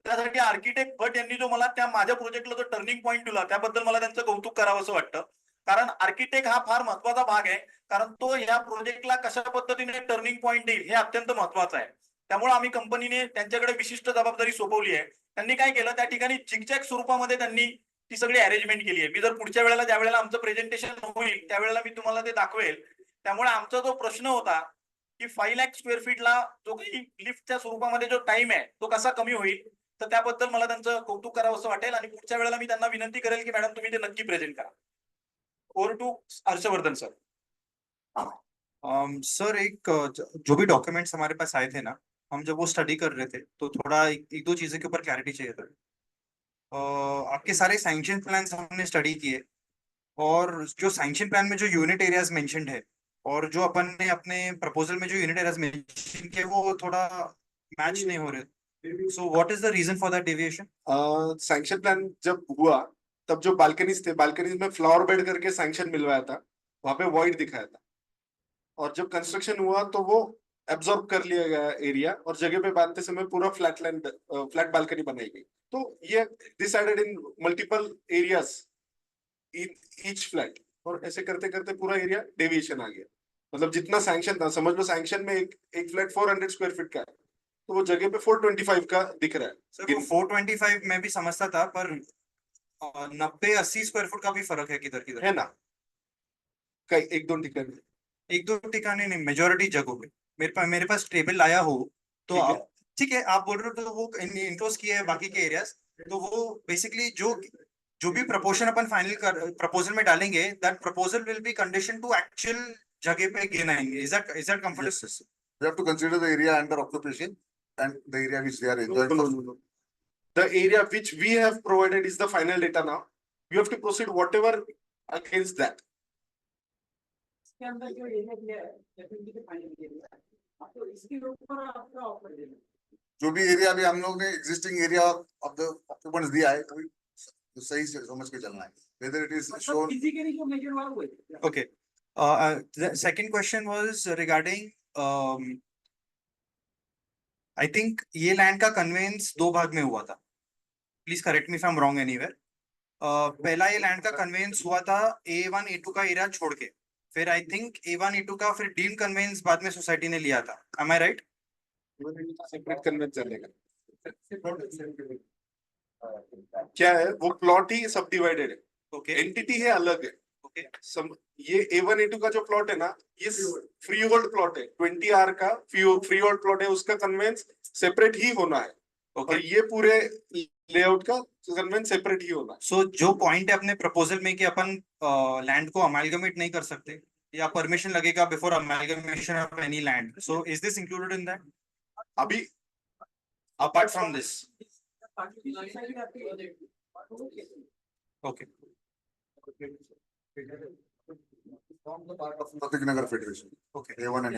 त्यासाठी आर्किटेक्ट भट यांनी जो मला त्या माझ्या प्रोजेक्टला जो टर्निंग पॉईंट दिला त्याबद्दल मला त्यांचं कौतुक करावं असं वाटतं. कारण आर्किटेक्ट हा फार महत्वाचा भाग आहे, कारण तो या प्रोजेक्टला कशा पद्धतीने टर्निंग पॉईंट देईल हे अत्यंत महत्वाचं आहे. त्यामुळे आम्ही कंपनीने त्यांच्याकडे विशिष्ट जबाबदारी सोपवली आहे. त्यांनी काय केलं, त्या ठिकाणी झिगझॅग स्वरूपामध्ये त्यांनी ती सगळी अरेंजमेंट केली आहे. मी जर पुढच्या वेळेला ज्या वेळेला आमचं प्रेझेंटेशन होईल त्यावेळेला मी तुम्हाला ते दाखवेल. त्यामुळे आमचा जो प्रश्न होता की 5 लाख स्क्वेअर फीटला जो काही लिफ्टच्या स्वरूपामध्ये जो टाइम आहे तो कसा कमी होईल, तर त्याबद्दल मला त्यांचं कौतुक करावं असं वाटेल. आणि पुढच्या वेळेला मी त्यांना विनंती करेल की मॅडम तुम्ही ते नक्की प्रेझेंट करा. Over to Harshvardhan sir. Sir एक जो भी डॉक्यूमेंट्स हमारे पास आए थे ना, हम जब वो स्टडी कर रहे थे तो थोड़ा एक दो चीजों के ऊपर क्लैरिटी चाहिए था. आपके सारे सैंक्शन प्लान्स हमने स्टडी किए, और जो सैंक्शन प्लान में जो यूनिट एरियाज मेंशन्ड है और जो अपन ने अपने प्रपोजल में जो यूनिट एरियाज मेंशन किए वो थोड़ा मैच नहीं हो रहे. So what is the reason for that deviation? Sanction plan जब हुआ तब जो बालकनीज थे, बालकनीज में फ्लावर बेड करके सैंक्शन मिलवाया था, वहां पे वॉइड दिखाया था. और जब कंस्ट्रक्शन हुआ तो वो एब्जॉर्ब कर लिया गया एरिया, और जगह पे बांधते समय पूरा फ्लैट बालकनी बनाई गई. तो ये decided in multiple areas in each flat, और ऐसे करते करते पूरा एरिया डेविएशन आ गया. मतलब जितना सैंक्शन था, समझ लो सैंक्शन में एक फ्लैट 400 स्क्वायर फीट का है, तो वो जगह पे 425 का दिख रहा है. सर वो 425 में भी समझता था, पर 90-80 स्क्वायर फुट का भी फर्क है किधर किधर है ना, कई एक दो ठिकाने. एक दो ठिकाने नहीं, मेजोरिटी जगहों पे. मेरे पास टेबल आया हो तो ठीक है. आप ठीक है, आप बोल रहे हो तो वो इंट्रोस किए हैं बाकी के एरियाज, तो वो बेसिकली जो भी प्रपोर्शन अपन फाइनल कर प्रपोजल में डालेंगे, that proposal will be condition to actual जगह पे गिन आएंगे. Is that comfortable? Yes, yes. You have to consider the area under occupation and the area which they are enjoying. No. The area which we have provided is the final data now. You have to proceed whatever against that. इसके अंदर जो area दिया है, definitely final area है, आपको इसके ऊपर आपका ऑफर देना. जो भी एरिया अभी हम लोग ने existing area of the occupants दिया है, तो सही से समझ के चलना है. Whether it is shown. Physically जो मेजर हुआ वो है. Okay. The second question was regarding I think ये लैंड का कन्वेंस 2 भाग में हुआ था. Please correct me if I am wrong anywhere. पहला ये लैंड का कन्वेंस हुआ था A1 A2 का एरिया छोड़ के, फिर आई थिंक A1 A2 का फिर डीम कन्वेंस बाद में सोसाइटी ने लिया था. एम आई राइट? सेपरेट कन्वेंस चलेगा. क्या है, वो प्लॉट ही सब डिवाइडेड है. ओके एंटिटी है, अलग है. ओके. ये A1 A2 का जो प्लॉट है ना, ये फ्री होल्ड प्लॉट है. 20 आर का फ्री होल्ड प्लॉट है, उसका कन्वेंस सेपरेट ही होना है. ओके. और ये पूरे लेआउट का कन्वेंस सेपरेट ही होना है. सो जो पॉइंट है अपने प्रपोजल में कि अपन लैंड को अमालगमेट नहीं कर सकते या परमिशन लगेगा before amalgamation of any land, so is this included in that? अभी apart from this. Okay. From the part of Pratik Nagar Federation. Okay. A1 and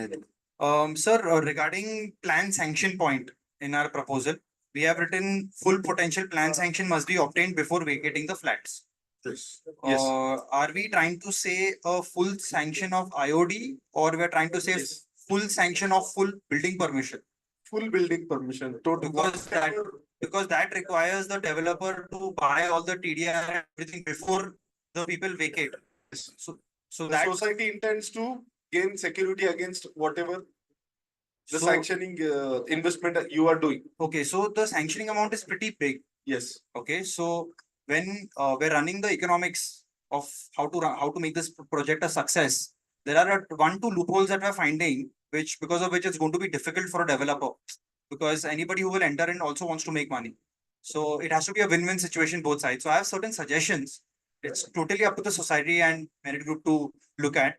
A2. Sir, regarding plan sanction point in our proposal, we have written full potential plan sanction must be obtained before vacating the flats. Yes. Yes. Are we trying to say a full sanction of IOD or we are trying to say Yes. full sanction of full building permission? Full building permission, total. Because that requires the developer to buy all the TDR and everything before the people vacate. So The that, society intends to gain security against whatever the So- sanctioning investment that you are doing. okay, so the sanctioning amount is pretty big. Yes. Okay, so when we're running the economics of how to make this project a success, there are one, two loopholes that we're finding, which because of which it's going to be difficult for a developer. Because anybody who will enter in also wants to make money. So it has to be a win-win situation both sides. So I have certain suggestions. It's totally up to the society and Merit Group to look at.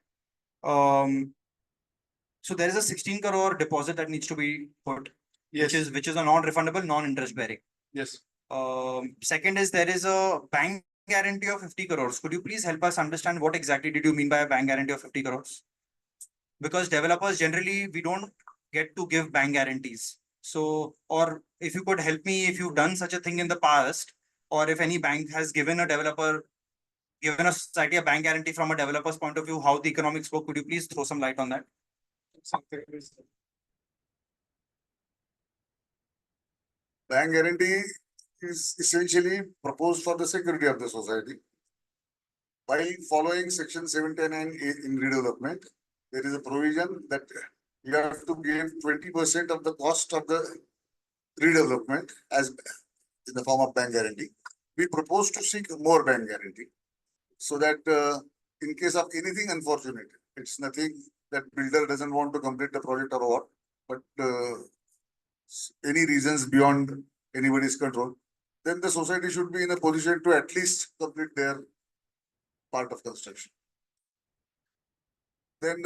So there is a 16 crore deposit that needs to be put, Yes. which is a non-refundable, non-interest bearing. Yes. Second is there is a bank guarantee of 50 crores. Could you please help us understand what exactly did you mean by a bank guarantee of 50 crores? Because developers generally, we don't get to give bank guarantees. So, or if you could help me, if you've done such a thing in the past, or if any bank has given a society a bank guarantee from a developer's point of view, how the economics work, could you please throw some light on that? Bank guarantee is essentially proposed for the security of the society. While following section 710 in redevelopment, there is a provision that you have to give 20% of the cost of the redevelopment as in the form of bank guarantee. We propose to seek more bank guarantee so that in case of anything unfortunate, it's nothing that builder doesn't want to complete the project or what, but any reasons beyond anybody's control, then the society should be in a position to at least complete their part of construction. Then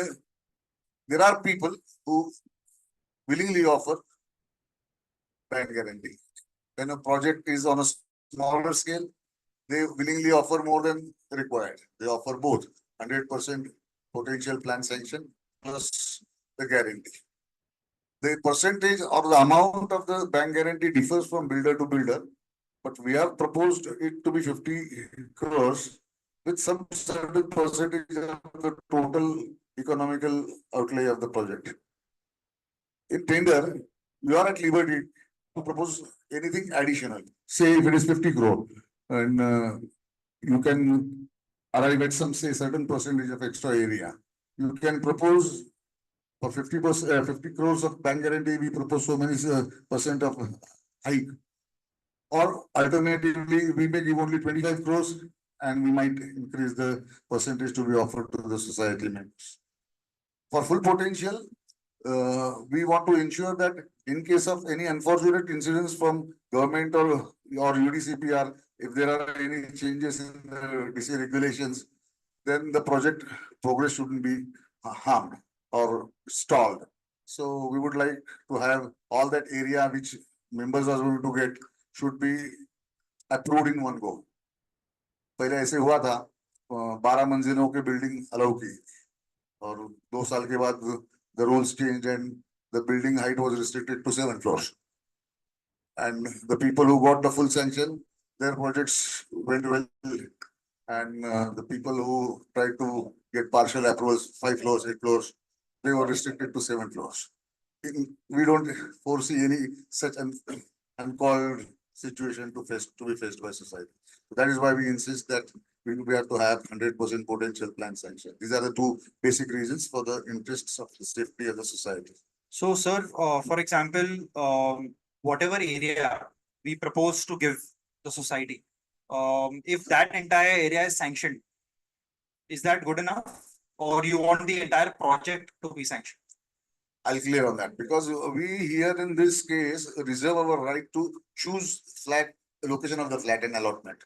there are people who willingly offer bank guarantee. When a project is on a smaller scale, they willingly offer more than required. They offer both 100% potential plan sanction plus the guarantee. The percentage or the amount of the bank guarantee differs from builder to builder, but we have proposed it to be 50 crores with some certain percentage of the total economical outlay of the project. In tender, you are at liberty to propose anything additional. Say if it is 50 crore and you can arrive at some say certain percentage of extra area. You can propose for 50%, 50 crores of bank guarantee, we propose so many percent of hike. Or alternatively, we may give only 25 crores and we might increase the percentage to be offered to the society members. For full potential, we want to ensure that in case of any unfortunate incidents from government or UDCPR, if there are any changes in the DC regulations, then the project progress shouldn't be harmed or stalled. So we would like to have all that area which members are going to get should be approved in one go. पहले ऐसे हुआ था 12 मंजिलों के building allow की और 2 साल के बाद the rules changed and the building height was restricted to 7 floors. And the people who got the full sanction, their projects went well. And the people who tried to get partial approvals, 5 floors, 8 floors, they were restricted to 7 floors. We don't foresee any such uncalled situation to be faced by society. So that is why we insist that we have to have 100% potential plan sanction. These are the two basic reasons for the interests of the safety of the society. So, sir, for example, whatever area we propose to give the society, if that entire area is sanctioned, is that good enough? Or you want the entire project to be sanctioned? I'll clear on that because we here in this case reserve our right to choose location of the flat and allotment.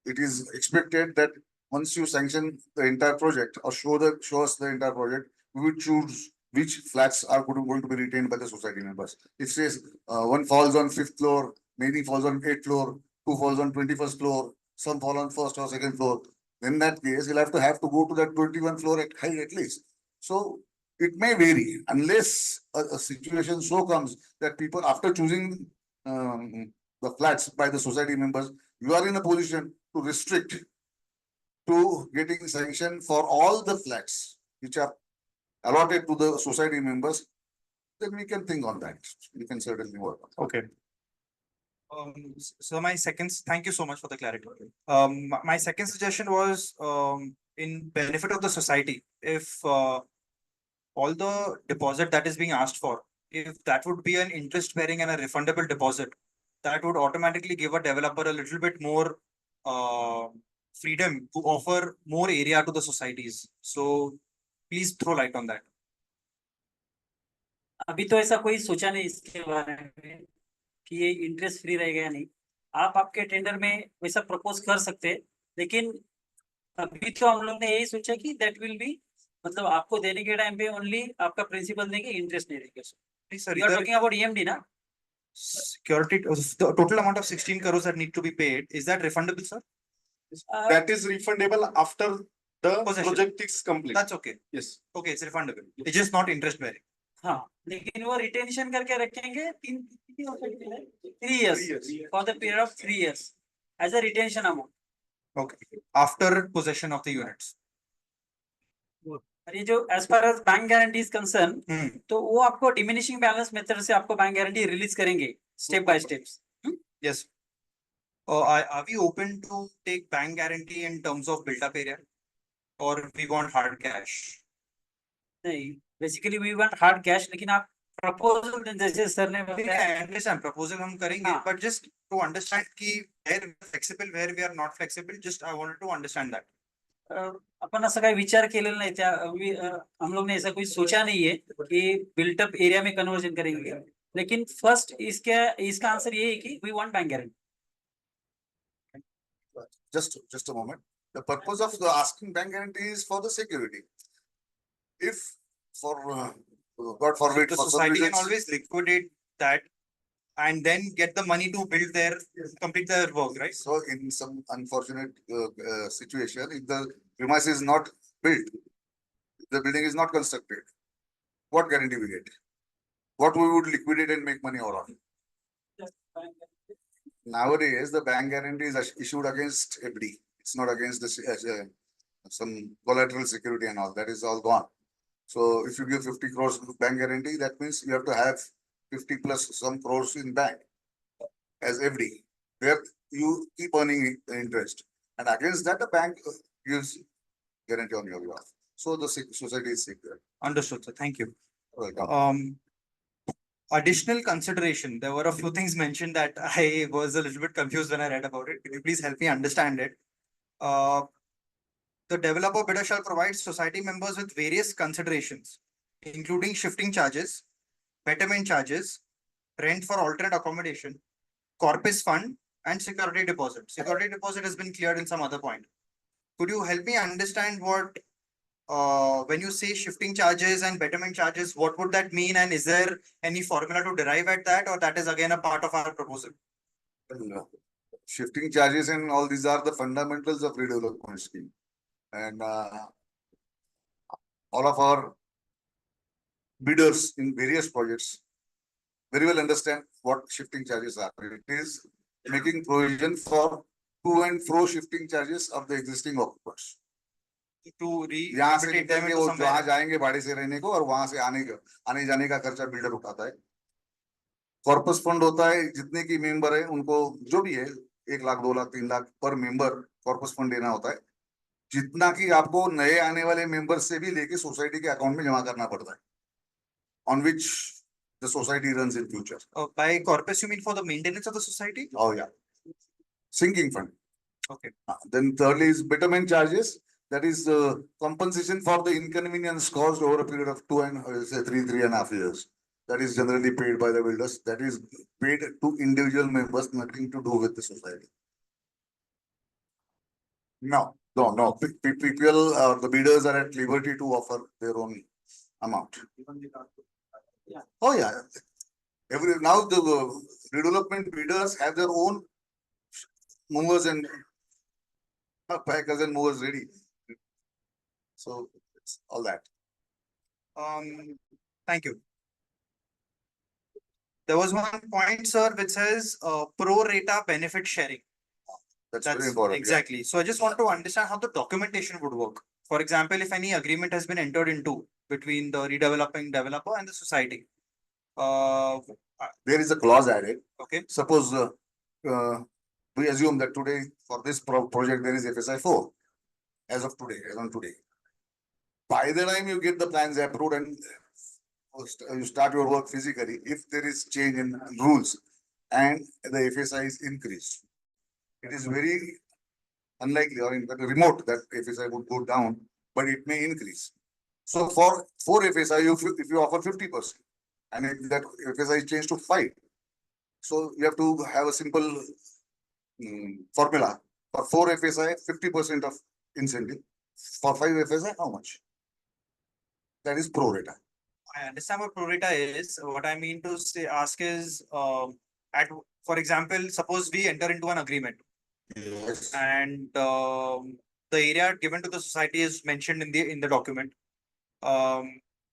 It is expected that once you sanction the entire project or show us the entire project, we will choose which flats are going to be retained by the society members. It says one falls on 5th floor, many falls on 8th floor, two falls on 21st floor, some fall on 1st or 2nd floor. In that case, you'll have to go to that 21 floor at height at least. So it may vary unless a situation so comes that people, after choosing the flats by the society members, you are in a position to restrict to getting sanction for all the flats which are allotted to the society members, then we can think on that. We can certainly work on. Okay. So thank you so much for the clarity. My second suggestion was in benefit of the society, if all the deposit that is being asked for, if that would be an interest bearing and a refundable deposit, that would automatically give a developer a little bit more freedom to offer more area to the societies. So please throw light on that. अभी तो ऐसा कोई सोचा नहीं इसके बारे में कि ये इंटरेस्ट फ्री रहेगा या नहीं। आप आपके टेंडर में वैसा प्रपोज कर सकते हैं, लेकिन अभी तो हम लोग ने यही सोचा कि दैट विल बी, मतलब आपको देने के टाइम पे ओनली आपका प्रिंसिपल देंगे, इंटरेस्ट नहीं देंगे। Sir, you are talking about EMD ना? security, the total amount of 16 crores that need to be paid, is that refundable, sir? That is refundable after the Possession. project is complete. That's okay. Yes. Okay, it's refundable. It's just not interest bearing. हाँ, लेकिन वो retention करके रखेंगे 3 years for the period of 3 years as a retention amount. Okay, after possession of the units. और ये जो as far as bank guarantee is concerned, तो वो आपको diminishing balance method से आपको bank guarantee release करेंगे step by steps. Yes. Are we open to take bank guarantee in terms of built up area, or we want hard cash? नहीं, basically we want hard cash, लेकिन आप proposal जैसे sir ने बताया, I understand proposal हम करेंगे, but just to understand कि where we are flexible, where we are not flexible, just I wanted to understand that. आपण असं काही विचार केलेला नाही, त्या हम लोग ने ऐसा कोई सोचा नहीं है कि बिल्ट अप एरिया में कन्वर्जन करेंगे, लेकिन फर्स्ट इसका आंसर ये है कि we want bank guarantee. Just a moment. The purpose of the asking bank guarantee is for the security. If for God forbid, The for some society can reasons, always liquidate that and then get the money to complete their work, right? so in some unfortunate situation, if the premise is not built, the building is not constructed, what guarantee we get? What we would liquidate and make money out of? Nowadays, the bank guarantee is issued against FD. It's not against the some collateral security and all. That is all gone. So if you give 50 crores bank guarantee, that means you have to have 50 plus some crores in bank as FD, where you keep earning interest. And against that, the bank gives guarantee on your behalf. So the society is secure. Understood, sir. Thank you. Welcome. Additional consideration. There were a few things mentioned that I was a little bit confused when I read about it. Can you please help me understand it? The developer bidder shall provide society members with various considerations, including shifting charges, betterment charges, rent for alternate accommodation, corpus fund, and security deposit. Security deposit has been cleared in some other point. Could you help me understand what, when you say shifting charges and betterment charges, what would that mean? And is there any formula to derive at that, or that is again a part of our proposal? Shifting charges and all these are the fundamentals of redevelopment scheme. And all of our bidders in various projects very well understand what shifting charges are. It is making provision for to and fro shifting charges of the existing occupants. To यहाँ से निकल के वो जहाँ जाएंगे भाड़े से रहने को और वहां से आने जाने का खर्चा बिल्डर उठाता है. कॉर्पस फंड होता है, जितने की मेंबर है उनको जो भी है 1 लाख 2 लाख 3 लाख पर मेंबर कॉर्पस फंड देना होता है, जितना कि आपको नए आने वाले मेंबर से भी लेके सोसाइटी के अकाउंट में जमा करना पड़ता है, on which the society runs in future. By corpus, you mean for the maintenance of the society? Oh yeah, sinking fund. Okay. Then thirdly is betterment charges. That is compensation for the inconvenience caused over a period of 3.5 years. That is generally paid by the builders. That is paid to individual members, nothing to do with the society. No. People, the bidders are at liberty to offer their own amount. Oh, yeah. Now the redevelopment bidders have their own movers and packers and movers ready. So it's all that. Thank you. There was one point, sir, which says pro rata benefit sharing. That's very important. yeah. Exactly. So I just want to understand how the documentation would work. For example, if any agreement has been entered into between the redeveloping developer and the society. There is a clause added. Okay. Suppose we assume that today for this project there is FSI 4 as of today, as on today. By the time you get the plans approved and you start your work physically, if there is change in rules and the FSI is increased, it is very unlikely or in fact remote that FSI would go down, but it may increase. So for FSI, if you offer 50%, and if that FSI is changed to 5, so you have to have a simple formula. For 4 FSI, 50% of incentive. For 5 FSI, how much? That is pro rata. I understand what pro rata is. What I mean to ask is, for example, suppose we enter into an agreement. Yes. And the area given to the society is mentioned in the document.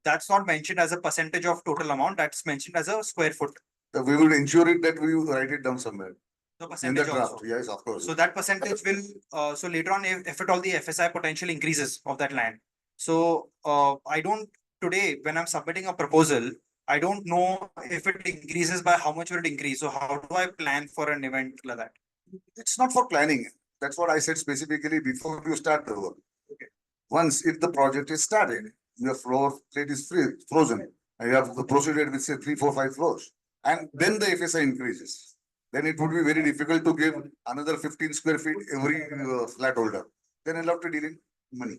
That's not mentioned as a percentage of total amount. That's mentioned as a square foot. We will ensure it that we will write it down somewhere. The In the percentage draft, also. yes, of course. So that percentage will, so later on, if at all the FSI potential increases of that land. So I don't, today, when I'm submitting a proposal, I don't know if it increases by how much will it increase. So how do I plan for an event like that? It's not for planning. That's what I said specifically before you start the work. Okay. Once if the project is started, your floor plate is frozen, and you have proceeded with say 3, 4, 5 floors, and then the FSI increases. Then it would be very difficult to give another 15 square feet every flat holder. Then you'll have to deal in money.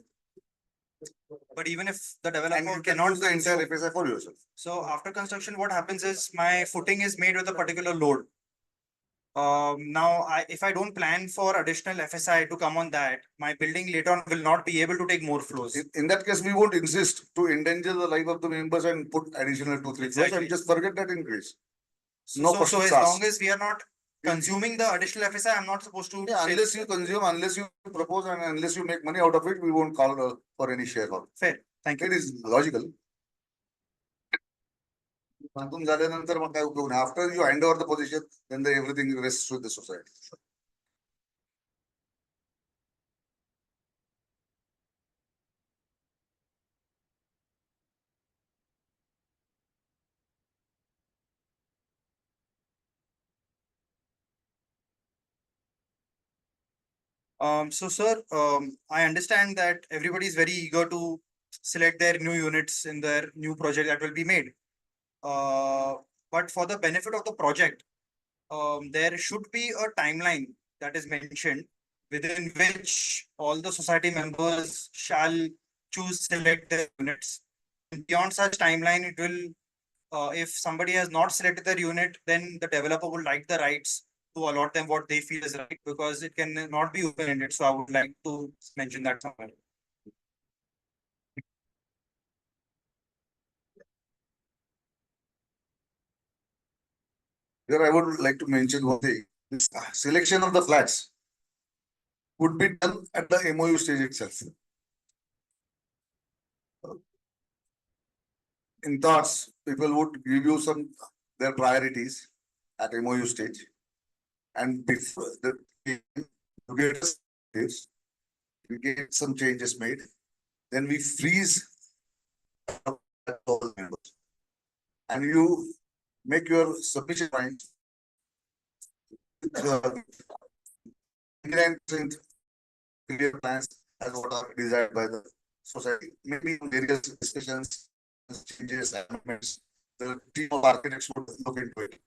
But even if the And developer you can cannot use the entire FSI for yourself. So after construction, what happens is my footing is made with a particular load. Now, if I don't plan for additional FSI to come on that, my building later on will not be able to take more floors. In that case, we won't insist to endanger the life of the members and put additional 2, 3 floors Exactly. and just forget that increase. So as long as we are not consuming the additional FSI, I'm not supposed to. Yeah, unless you consume, unless you propose, and unless you make money out of it, we won't call for any share. Fair. Thank you. It is logical. After you hand over the position, then everything rests with the society. So sir, I understand that everybody is very eager to select their new units in their new project that will be made. But for the benefit of the project, there should be a timeline that is mentioned within which all the society members shall select their units. Beyond such timeline, it will, if somebody has not selected their unit, then the developer would like the rights to allot them what they feel is right, because it can not be open-ended. So I would like to mention that somewhere. Here I would like to mention one thing. This selection of the flats would be done at the MOU stage itself. In thoughts, people would give you their priorities at MOU stage. And before we get some changes made, then we freeze all members. And you make your submission point. 99% clear plans as what are desired by the society. Maybe various discussions, changes, amendments. The team of architects would look into it.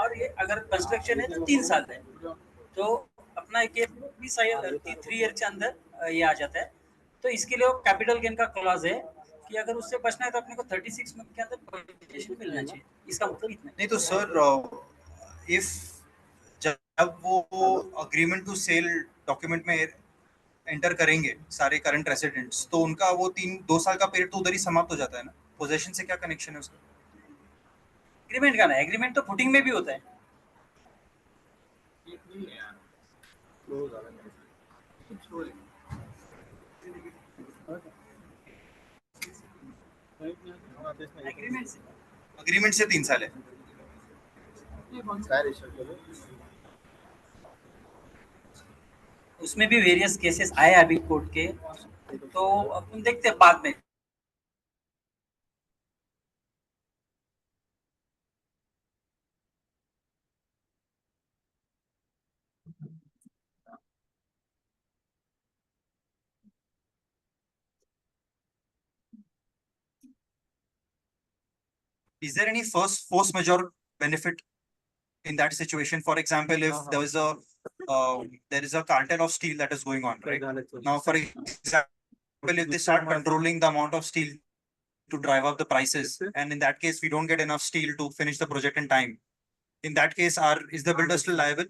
और ये अगर construction है तो 3 साल है, तो अपना एक 3 ईयर के अंदर ये आ जाता है। तो इसके लिए कैपिटल गेन का क्लॉज है कि अगर उससे बचना है तो अपने को 36 मंथ के अंदर पोजीशन मिलना चाहिए। इसका मतलब इतना है। नहीं तो सर इफ जब वो अग्रीमेंट टू सेल डॉक्यूमेंट में एंटर करेंगे सारे करंट रेसिडेंट्स, तो उनका वो 2 साल का पीरियड तो उधर ही समाप्त हो जाता है ना। पोजेशन से क्या कनेक्शन है उसका? एग्रीमेंट का ना, एग्रीमेंट तो फुटिंग में भी होता है। अग्रीमेंट से 3 साल है। उसमें भी वेरियस केसेस आए अभी कोर्ट के, तो अपन देखते हैं बाद में। Is there any force majeure benefit in that situation? For example, if there is a cartel of steel that is going on, right? Now, for example, if they start controlling the amount of steel to drive up the prices, and in that case, we don't get enough steel to finish the project in time. In that case, is the builder still liable?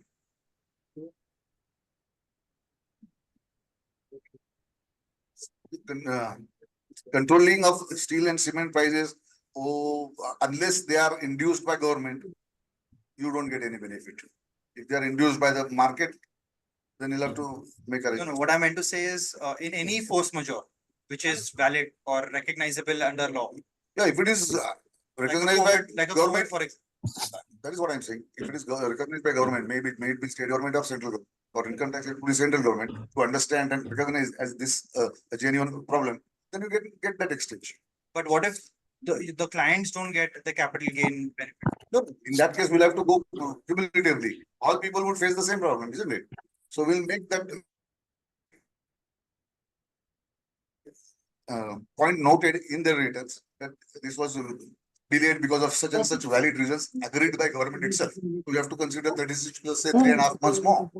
Controlling of steel and cement prices, unless they are induced by government, you don't get any benefit. If they are induced by the market, then you'll have to make a. No, what I meant to say is, in any force majeure, which is valid or recognizable under law. Yeah, if it is recognized by like a government, COVID, for example. that is what I'm saying. If it is recognized by government, maybe it may be state government or central government, or income tax, it could be central government to understand and recognize as this a genuine problem, then you get that extension. But what if the clients don't get the capital gain benefit? No, in that case, we'll have to go cumulatively. All people would face the same problem, isn't it? So we'll make that point noted in the returns that this was delayed because of such and such valid reasons agreed by government itself. We have to consider 36 plus say 3.5 months more.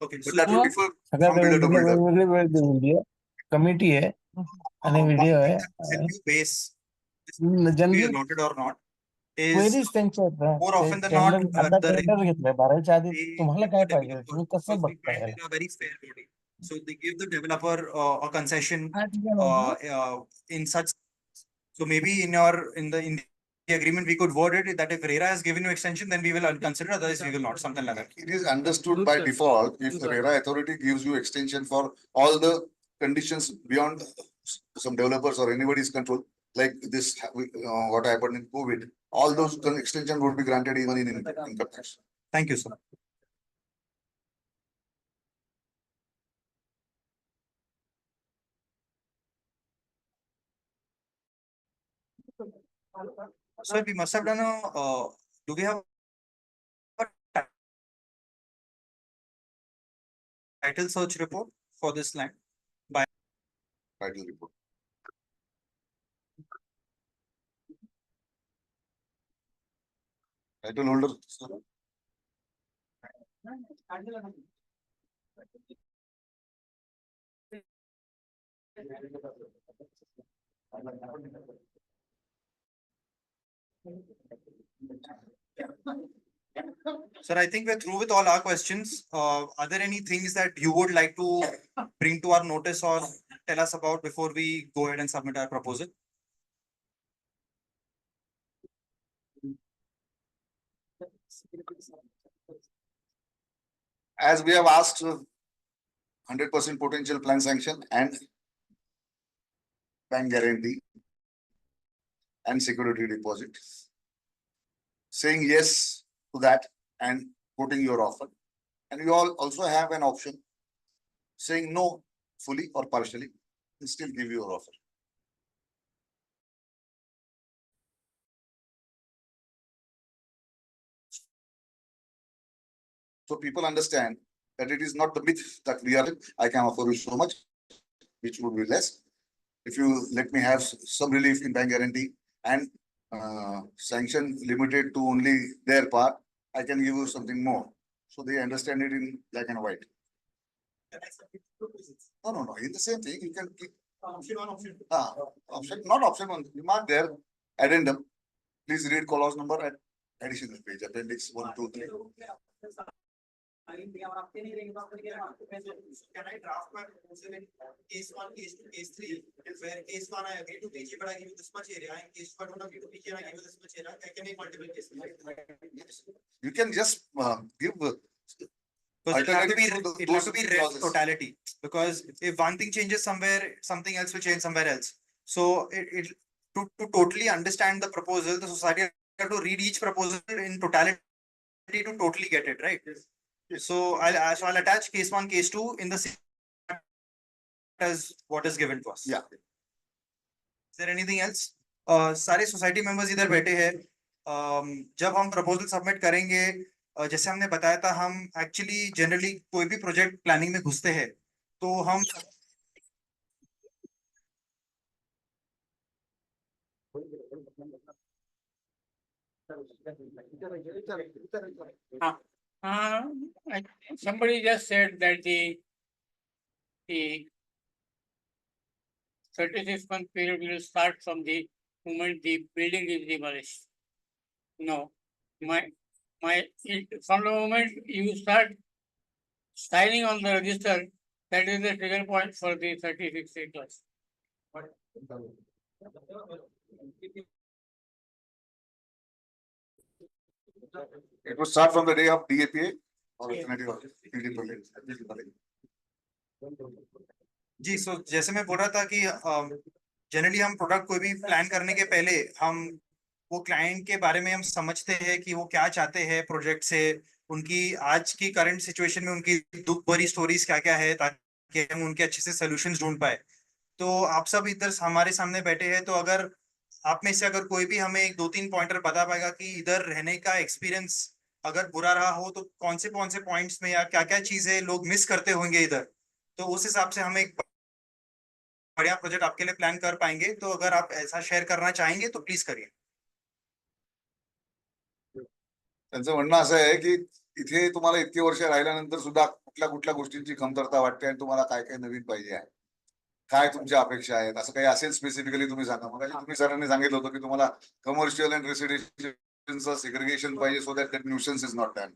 Okay, But that will differ from builder to builder. Committee है आणि video आहे base generally allotted or not is queries त्यांच्या more often than not आता the tender घेतलंय भरायच्या आधी they तुम्हाला काय पाहिजे developers, तुम्ही कसं because we बघताय find याला? it a very fair body. So they give the developer a concession हा, ठीक आहे ना. in such. So maybe in the agreement we could word it that if RERA has given you extension, then we will consider, otherwise we will not, something like that. It is understood by default if the RERA authority gives you extension for all the conditions beyond some developers or anybody's control, like this, what happened in COVID, all those extension would be granted even in income tax. Thank you, sir. Sir, we must have done do we have a title search report for this land? Title report. Title holder, sir. Sir, I think we're through with all our questions. Are there any things that you would like to bring to our notice or tell us about before we go ahead and submit our proposal? As we have asked 100% potential plan sanction and bank guarantee and security deposit, saying yes to that and putting your offer. And you all also have an option saying no fully or partially and still give your offer. So people understand that it is not the myth that we are, I can offer you so much, which would be less. If you let me have some relief in bank guarantee and sanction limited to only their part, I can give you something more. So they understand it in black and white. No, in the same thing, you can keep. Option, not option one, you mark there, addendum. Please read clause number at additional page, appendix 1, 2, 3. Can I draft my proposal in case 1, case 2, case 3? Where case 1 I agree to PG, but I give you this much area, and case 2 I don't agree to PG and I give you this much area. I can make multiple cases. Yes. You can just give. Because it'll have to be, Alternatives to it'll have to those be read clauses. totality, because if one thing changes somewhere, something else will change somewhere else. So to totally understand the proposal, the society have to read each proposal in totality to totally get it, right? So I'll attach case 1, case 2 in the same as what is given to us. Yeah. Is there anything else? सारे society members इधर बैठे हैं. जब हम proposal submit करेंगे, जैसे हमने बताया था, हम actually generally कोई भी project planning में घुसते हैं, तो हम somebody just said that the 36-month period will start from the moment the building is demolished. No, from the moment you start signing on the register, that is the trigger point for the 36 acres. It will start from the day of DAPA or alternative of PD permit. जी, सो जैसे मैं बोल रहा था कि generally हम product कोई भी plan करने के पहले हम वो क्लाइंट के बारे में हम समझते हैं कि वो क्या चाहते हैं प्रोजेक्ट से, उनकी आज की करंट सिचुएशन में उनकी दुख भरी स्टोरीज क्या क्या है, ताकि हम उनके अच्छे से सोल्यूशंस ढूंढ पाए. तो आप सब इधर हमारे सामने बैठे हैं, तो अगर आप में से अगर कोई भी हमें 1-2-3 पॉइंटर बता पाएगा कि इधर रहने का एक्सपीरियंस अगर बुरा रहा हो तो कौन से पॉइंट्स में या क्या क्या चीजें लोग मिस करते होंगे इधर, तो उस हिसाब से हम एक बढ़िया प्रोजेक्ट आपके लिए प्लान कर पाएंगे. तो अगर आप ऐसा शेअर करना चाहेंगे तो प्लीज करिए. त्यांचं म्हणणं असं आहे की इथे तुम्हाला इतके वर्ष राहिल्यानंतर सुद्धा कुठल्या गोष्टींची कमतरता वाटते आणि तुम्हाला काय काय नवीन पाहिजे आहे, काय तुमच्या अपेक्षा आहेत, असं काही असेल स्पेसिफिकली तुम्ही सांगा. मग तुम्ही सरांनी सांगितलं होतं की तुम्हाला कमर्शियल अँड रेसिडेन्शियल सेग्रिगेशन पाहिजे, so that that nuisance is not done.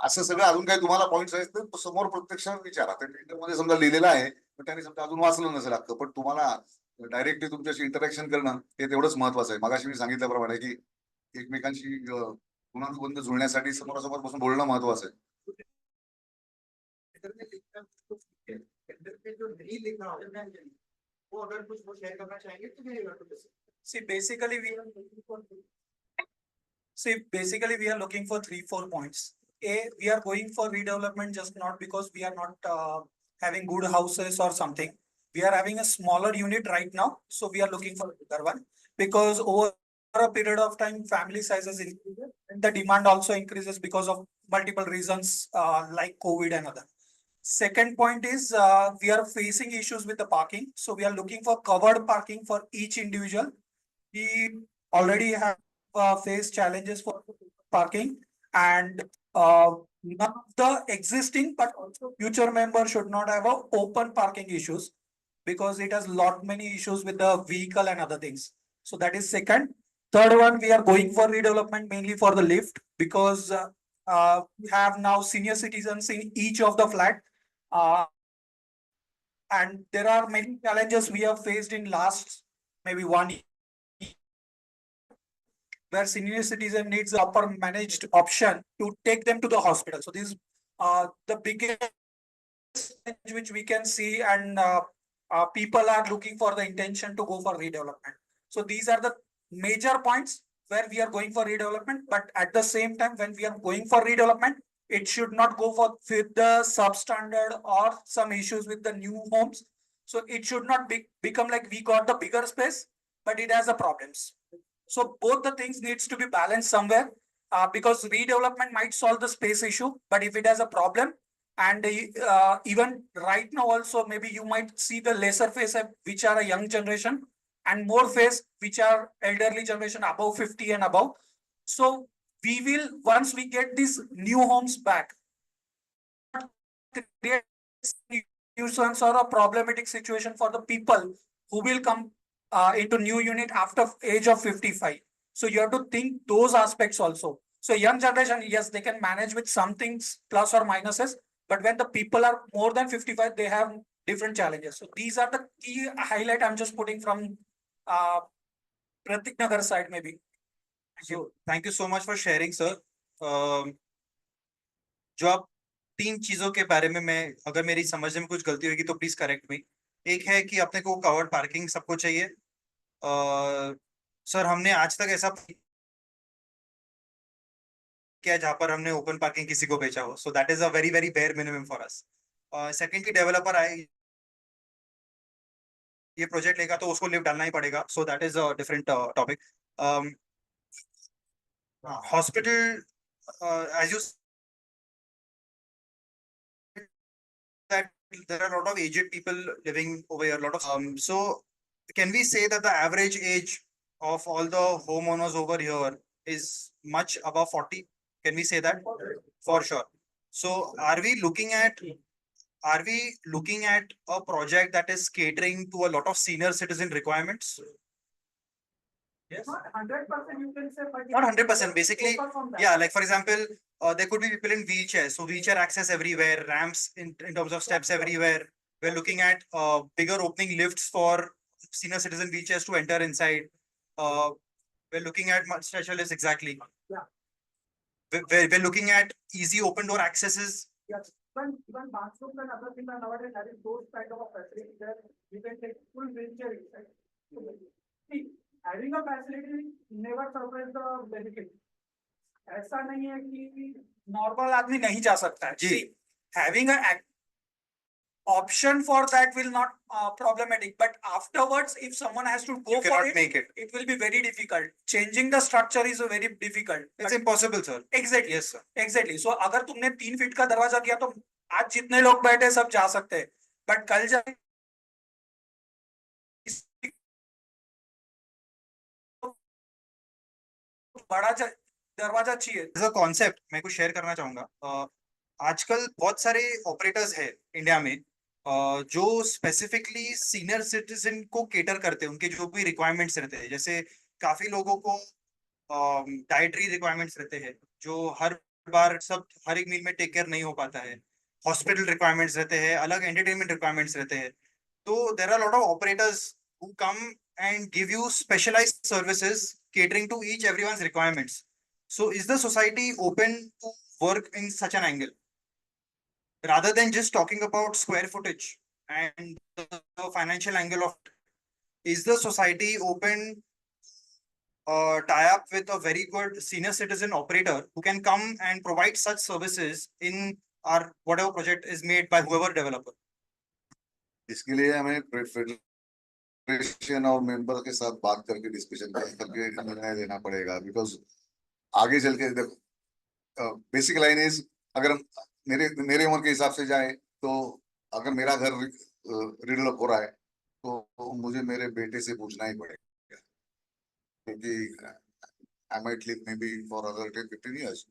असं सगळं अजून काही तुम्हाला पॉईंट्स आहेत तर समोर प्रत्यक्षात विचारा. मध्ये समजा लिहिलेलं आहे पण त्यांनी समजा अजून वाचलं नसेल अख्खं, पण तुम्हाला डायरेक्टली तुमच्याशी इंटरॅक्शन करणं हे तेवढंच महत्वाचं आहे. मगाशी मी सांगितल्याप्रमाणे की एकमेकांशी गुणानुबंध जुळण्यासाठी समोरासमोर बसून बोलणं महत्वाचं आहे. Basically we are looking for 3-4 points. We are going for redevelopment just not because we are not having good houses or something. We are having a smaller unit right now, so we are looking for a bigger one, because over a period of time family sizes increase and the demand also increases because of multiple reasons like COVID and other. Second point is we are facing issues with the parking, so we are looking for covered parking for each individual. We already have faced challenges for parking, and none of the existing but also future members should not have a open parking issues, because it has lot many issues with the vehicle and other things. So that is second. Third one, we are going for redevelopment mainly for the lift, because we have now senior citizens in each of the flat. And there are many challenges we have faced in last maybe 1 year, where senior citizen needs a proper managed option to take them to the hospital. So this is the biggest challenge which we can see, and people are looking for the intention to go for redevelopment. So these are the major points where we are going for redevelopment, but at the same time, when we are going for redevelopment, it should not go for with the substandard or some issues with the new homes. So it should not become like we got the bigger space, but it has a problems. So both the things needs to be balanced somewhere, because redevelopment might solve the space issue, but if it has a problem, and even right now also maybe you might see the lesser face which are a young generation, and more phase which are elderly generation above 50 and above. So we will, once we get these new homes back, create nuisance or a problematic situation for the people who will come into new unit after age of 55. So you have to think those aspects also. So young generation, yes, they can manage with some things plus or minuses, but when the people are more than 55, they have different challenges. So these are the key highlight I'm just putting from Pratik Nagar side maybe. So thank you so much for sharing, sir. जो आप 3 चीजों के बारे में मैं अगर मेरी समझने में कुछ गलती होगी तो प्लीज करेक्ट मी। एक है कि अपने को कवर्ड पार्किंग सबको चाहिए। सर हमने आज तक ऐसा किया जहां पर हमने ओपन पार्किंग किसी को बेचा हो, so that is a very very bare minimum for us. Secondly developer आए ये प्रोजेक्ट लेगा तो उसको लिफ्ट डालना ही पड़ेगा, so that is a different topic. Hospital as you that there are a lot of aged people living over here, a lot of so can we say that the average age of all the homeowners over here is much above 40? Can we say that? For sure. So are we looking at a project that is catering to a lot of senior citizen requirements? Yes. Not 100% you can say, but Not 100%, basically, focus on that. yeah, like for example, there could be people in wheelchairs, so wheelchair access everywhere, ramps in terms of steps everywhere. We're looking at bigger opening lifts for senior citizen wheelchairs to enter inside. We're looking at much specialists, exactly. Yeah. We're looking at easy open door accesses. Yes, even bathrooms and other things are nowadays having those kind of a facility that you can take full wheelchair inside. See, having a facility never surprise the benefit. ऐसा नहीं है कि normal आदमी नहीं जा सकता है। जी। See, having a option for that will not problematic, but afterwards if someone has to go You for cannot it, make it. it will be very difficult. Changing the structure is a very difficult. It's impossible, sir. Exactly. Yes, sir. Exactly. So अगर तुमने 3 feet का दरवाजा किया तो आज जितने लोग बैठे सब जा सकते हैं, बट कल जाए बड़ा दरवाजा चाहिए। As a concept मैं कुछ शेयर करना चाहूंगा। आजकल बहुत सारे ऑपरेटर्स हैं इंडिया में जो स्पेसिफिकली सीनियर सिटीजन को केटर करते हैं, उनके जो भी रिक्वायरमेंट्स रहते हैं। जैसे काफी लोगों को डाइटरी रिक्वायरमेंट्स रहते हैं जो हर बार सब हर एक मील में टेक केयर नहीं हो पाता है। हॉस्पिटल रिक्वायरमेंट्स रहते हैं, अलग एंटरटेनमेंट रिक्वायरमेंट्स रहते हैं। तो there are lot of operators who come and give you specialized services catering to each everyone's requirements. So is the society open to work in such an angle rather than just talking about square footage and the financial angle of it? Is the society open tie up with a very good senior citizen operator who can come and provide such services in our whatever project is made by whoever developer? इसके लिए हमें federation और member के साथ बात करके discussion करके निर्णय लेना पड़ेगा, बिकॉज आगे चल के देखो बेसिक लाइन इज अगर हम मेरे उम्र के हिसाब से जाए तो अगर मेरा घर रिडेवलप हो रहा है तो मुझे मेरे बेटे से पूछना ही पड़ेगा, क्योंकि I might live maybe for another 10-15 years.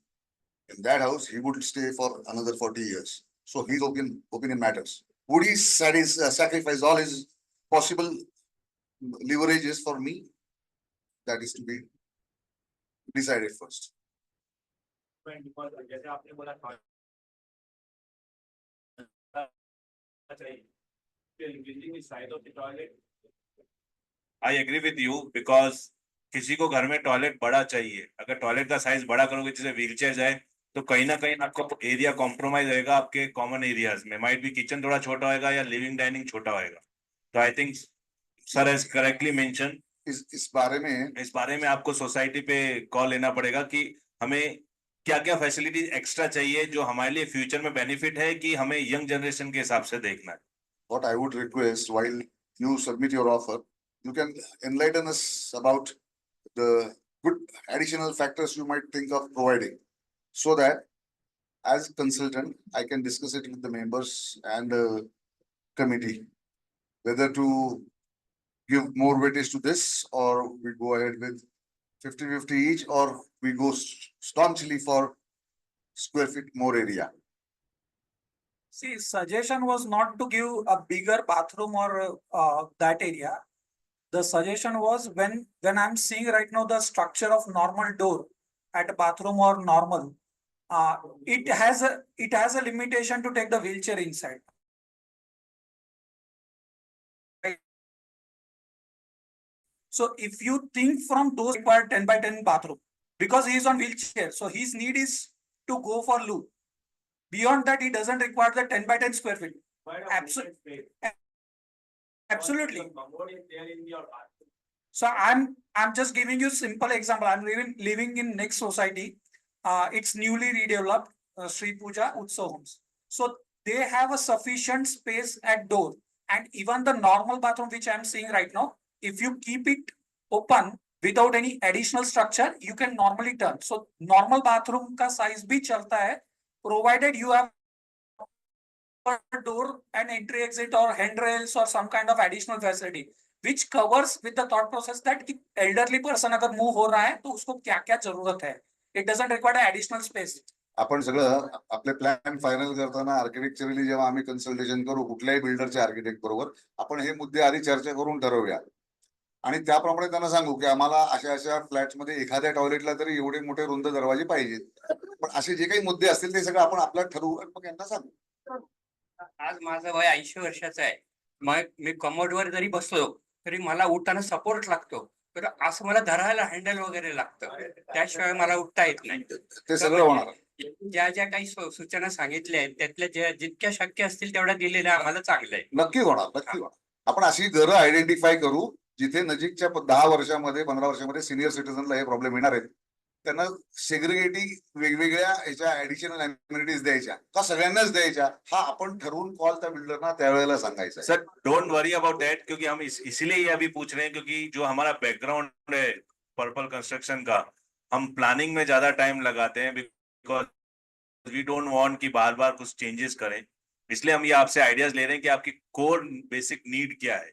In that house, he would stay for another 40 years. So his opinion matters. Would he sacrifice all his possible leverages for me? That is to be decided first. जैसे आपने बोला I agree with you because किसी को घर में toilet बड़ा चाहिए। अगर टॉयलेट का साइज बड़ा करोगे जैसे व्हीलचेयर जाए तो कहीं ना कहीं आपका एरिया कॉम्प्रोमाइज होगा आपके कॉमन एरियाज में। माइट भी किचन थोड़ा छोटा होगा या लिविंग डाइनिंग छोटा होगा। तो I think sir has correctly mention इस बारे में आपको सोसाइटी पे कॉल लेना पड़ेगा कि हमें क्या क्या फैसिलिटी एक्स्ट्रा चाहिए जो हमारे लिए फ्यूचर में बेनिफिट है कि हमें यंग जनरेशन के हिसाब से देखना है। What I would request, while you submit your offer, you can enlighten us about the good additional factors you might think of providing, so that as consultant, I can discuss it with the members and the committee, whether to give more weightage to this, or we go ahead with 50-50 each, or we go staunchly for square feet more area? See, suggestion was not to give a bigger bathroom or that area. The suggestion was when I'm seeing right now the structure of normal door at a bathroom or normal, it has a limitation to take the wheelchair inside. Right? So if you think from those required 10 by 10 bathroom, because he is on wheelchair, so his need is to go for loo. Beyond that, he doesn't require the 10 by 10 square feet. Absolutely. So I'm just giving you simple example. I'm living in next society. It's newly redeveloped, Sri Puja Utsav Homes. So they have a sufficient space at door, and even the normal bathroom which I'm seeing right now, if you keep it open without any additional structure, you can normally turn. So normal bathroom ka size bhi chalta hai, provided you have a door and entry exit or handrails or some kind of additional facility, which covers with the thought process that कि elderly person अगर move हो रहा है तो उसको क्या क्या जरूरत है. It doesn't require additional space. आपण सगळं आपले प्लॅन फायनल करताना आर्किटेक्चरली जेव्हा आम्ही कन्सल्टेशन करू कुठल्याही बिल्डरच्या आर्किटेक्ट बरोबर, आपण हे मुद्दे आधी चर्चा करून ठरवूया आणि त्याप्रमाणे त्यांना सांगू की आम्हाला अशा फ्लॅट्स मध्ये एखाद्या टॉयलेटला तरी एवढे मोठे रुंद दरवाजे पाहिजेत. पण असे जे काही मुद्दे असतील ते सगळं आपण आपल्याला ठरवू आणि मग यांना सांगू. आज माझं वय 80 वर्षाचं आहे. मग मी कमोडवर जरी बसलो तरी मला उठताना सपोर्ट लागतो. तर असं मला धरायला हँडल वगैरे लागतं. त्याशिवाय मला उठता येत नाही. ते सगळं होणार. ज्या ज्या काही सूचना सांगितल्या आहेत त्यातल्या जितक्या शक्य असतील तेवढ्या दिलेल्या आम्हाला चांगलं आहे. नक्की होणार, नक्की होणार. आपण अशी घरं आयडेंटिफाय करू जिथे नजीकच्या 10 वर्षामध्ये 15 वर्षामध्ये सिनियर सिटीजनला हे प्रॉब्लेम येणार आहेत. त्यांना सेग्रिगेटिंग वेगवेगळ्या ह्याच्या ऍडिशनल अम्युनिटीज द्यायच्या का सगळ्यांनाच द्यायच्या, हा आपण ठरवून कॉल त्या बिल्डरना त्यावेळेला सांगायचा. Sir don't worry about that, क्योंकि हम इसीलिए ये अभी पूछ रहे हैं क्योंकि जो हमारा बैकग्राउंड है पर्पल कंस्ट्रक्शन का, हम प्लानिंग में ज्यादा टाइम लगाते हैं बिकॉज वी डोंट वांट कि बार बार कुछ चेंजेस करें. इसलिए हम ये आपसे आइडियाज ले रहे हैं कि आपकी कोर बेसिक नीड क्या है,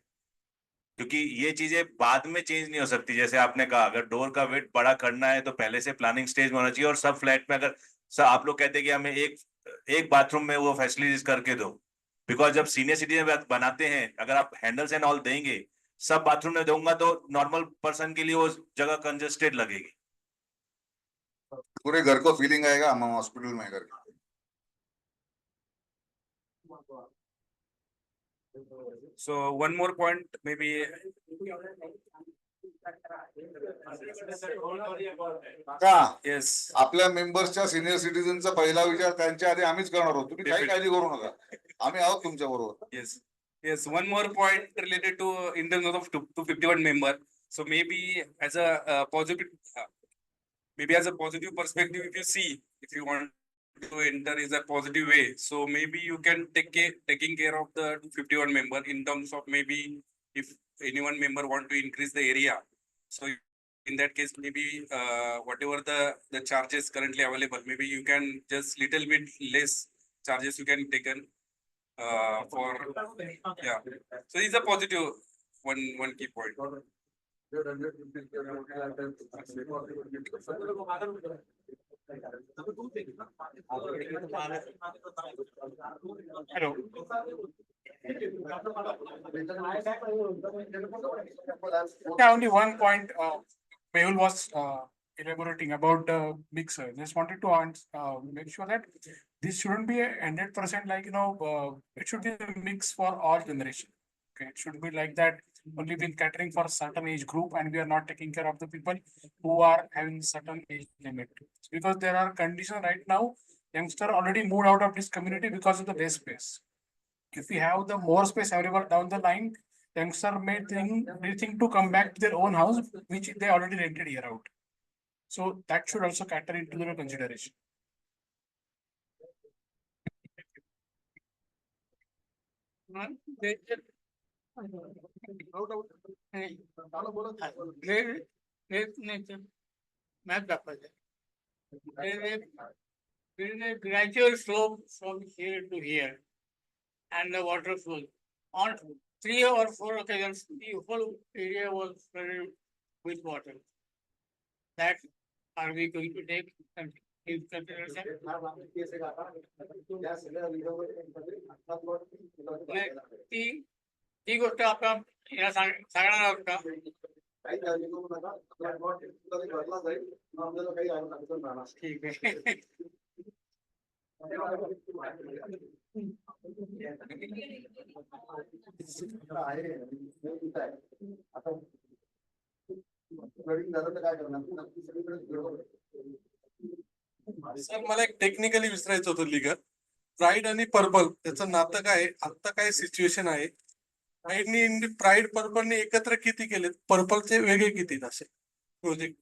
क्योंकि ये चीजें बाद में चेंज नहीं हो सकती. जैसे आपने कहा अगर डोर का वेट बड़ा करना है तो पहले से प्लानिंग स्टेज में होना चाहिए. और सब फ्लैट में अगर सर आप लोग कहते हैं कि हमें एक बाथरूम में वो फैसिलिटीज करके दो, बिकॉज जब सीनियर सिटीजन बनाते हैं अगर आप हैंडल्स एंड ऑल देंगे, सब बाथरूम में दूंगा तो नॉर्मल पर्सन के लिए वो जगह कंजेस्टेड लगेगी. पूरे घर को फीलिंग आएगा हम हॉस्पिटल में करके. So one more point maybe. का Yes. आपल्या मेंबर्सच्या सिनियर सिटीजनचा पहिला विचार त्यांच्या आधी आम्हीच करणार आहोत. तुम्ही काही काळजी करू नका, आम्ही आहोत तुमच्या बरोबर. Yes. Yes. One more point related to in terms of 251 member. So maybe as a positive perspective, if you see, if you want to enter is a positive way. So maybe you can taking care of the 251 member in terms of maybe if anyone member want to increase the area. So in that case, maybe whatever the charges currently available, maybe you can just little bit less charges you can taken for yeah. So it's a positive one key point. Hello. Yeah, only one point Mehul was elaborating about the mixer. Just wanted to make sure that this shouldn't be 100% like, it should be a mix for all generation. Okay, it should be like that. Only been catering for a certain age group, and we are not taking care of the people who are having certain age limit. Because there are conditions right now, youngster already moved out of this community because of the less space. If we have the more space available down the line, youngster may think to come back to their own house, which they already rented here out. So that should also cater into the consideration. There is a gradual slope from here to here, and the water flows on 3 or 4 occasions, the whole area was flooded with water. That are we going to take into consideration? ती गोष्ट आपण या सांगणार आहोत का? ठीक आहे. Sir मला एक टेक्निकली विचारायचं होतं लिगल प्राईड आणि पर्पल त्याचं नातं काय आहे? आता काय सिच्युएशन आहे प्राईड पर्पलने एकत्र किती केले पर्पलचे वेगळे किती असे प्रोजेक्ट?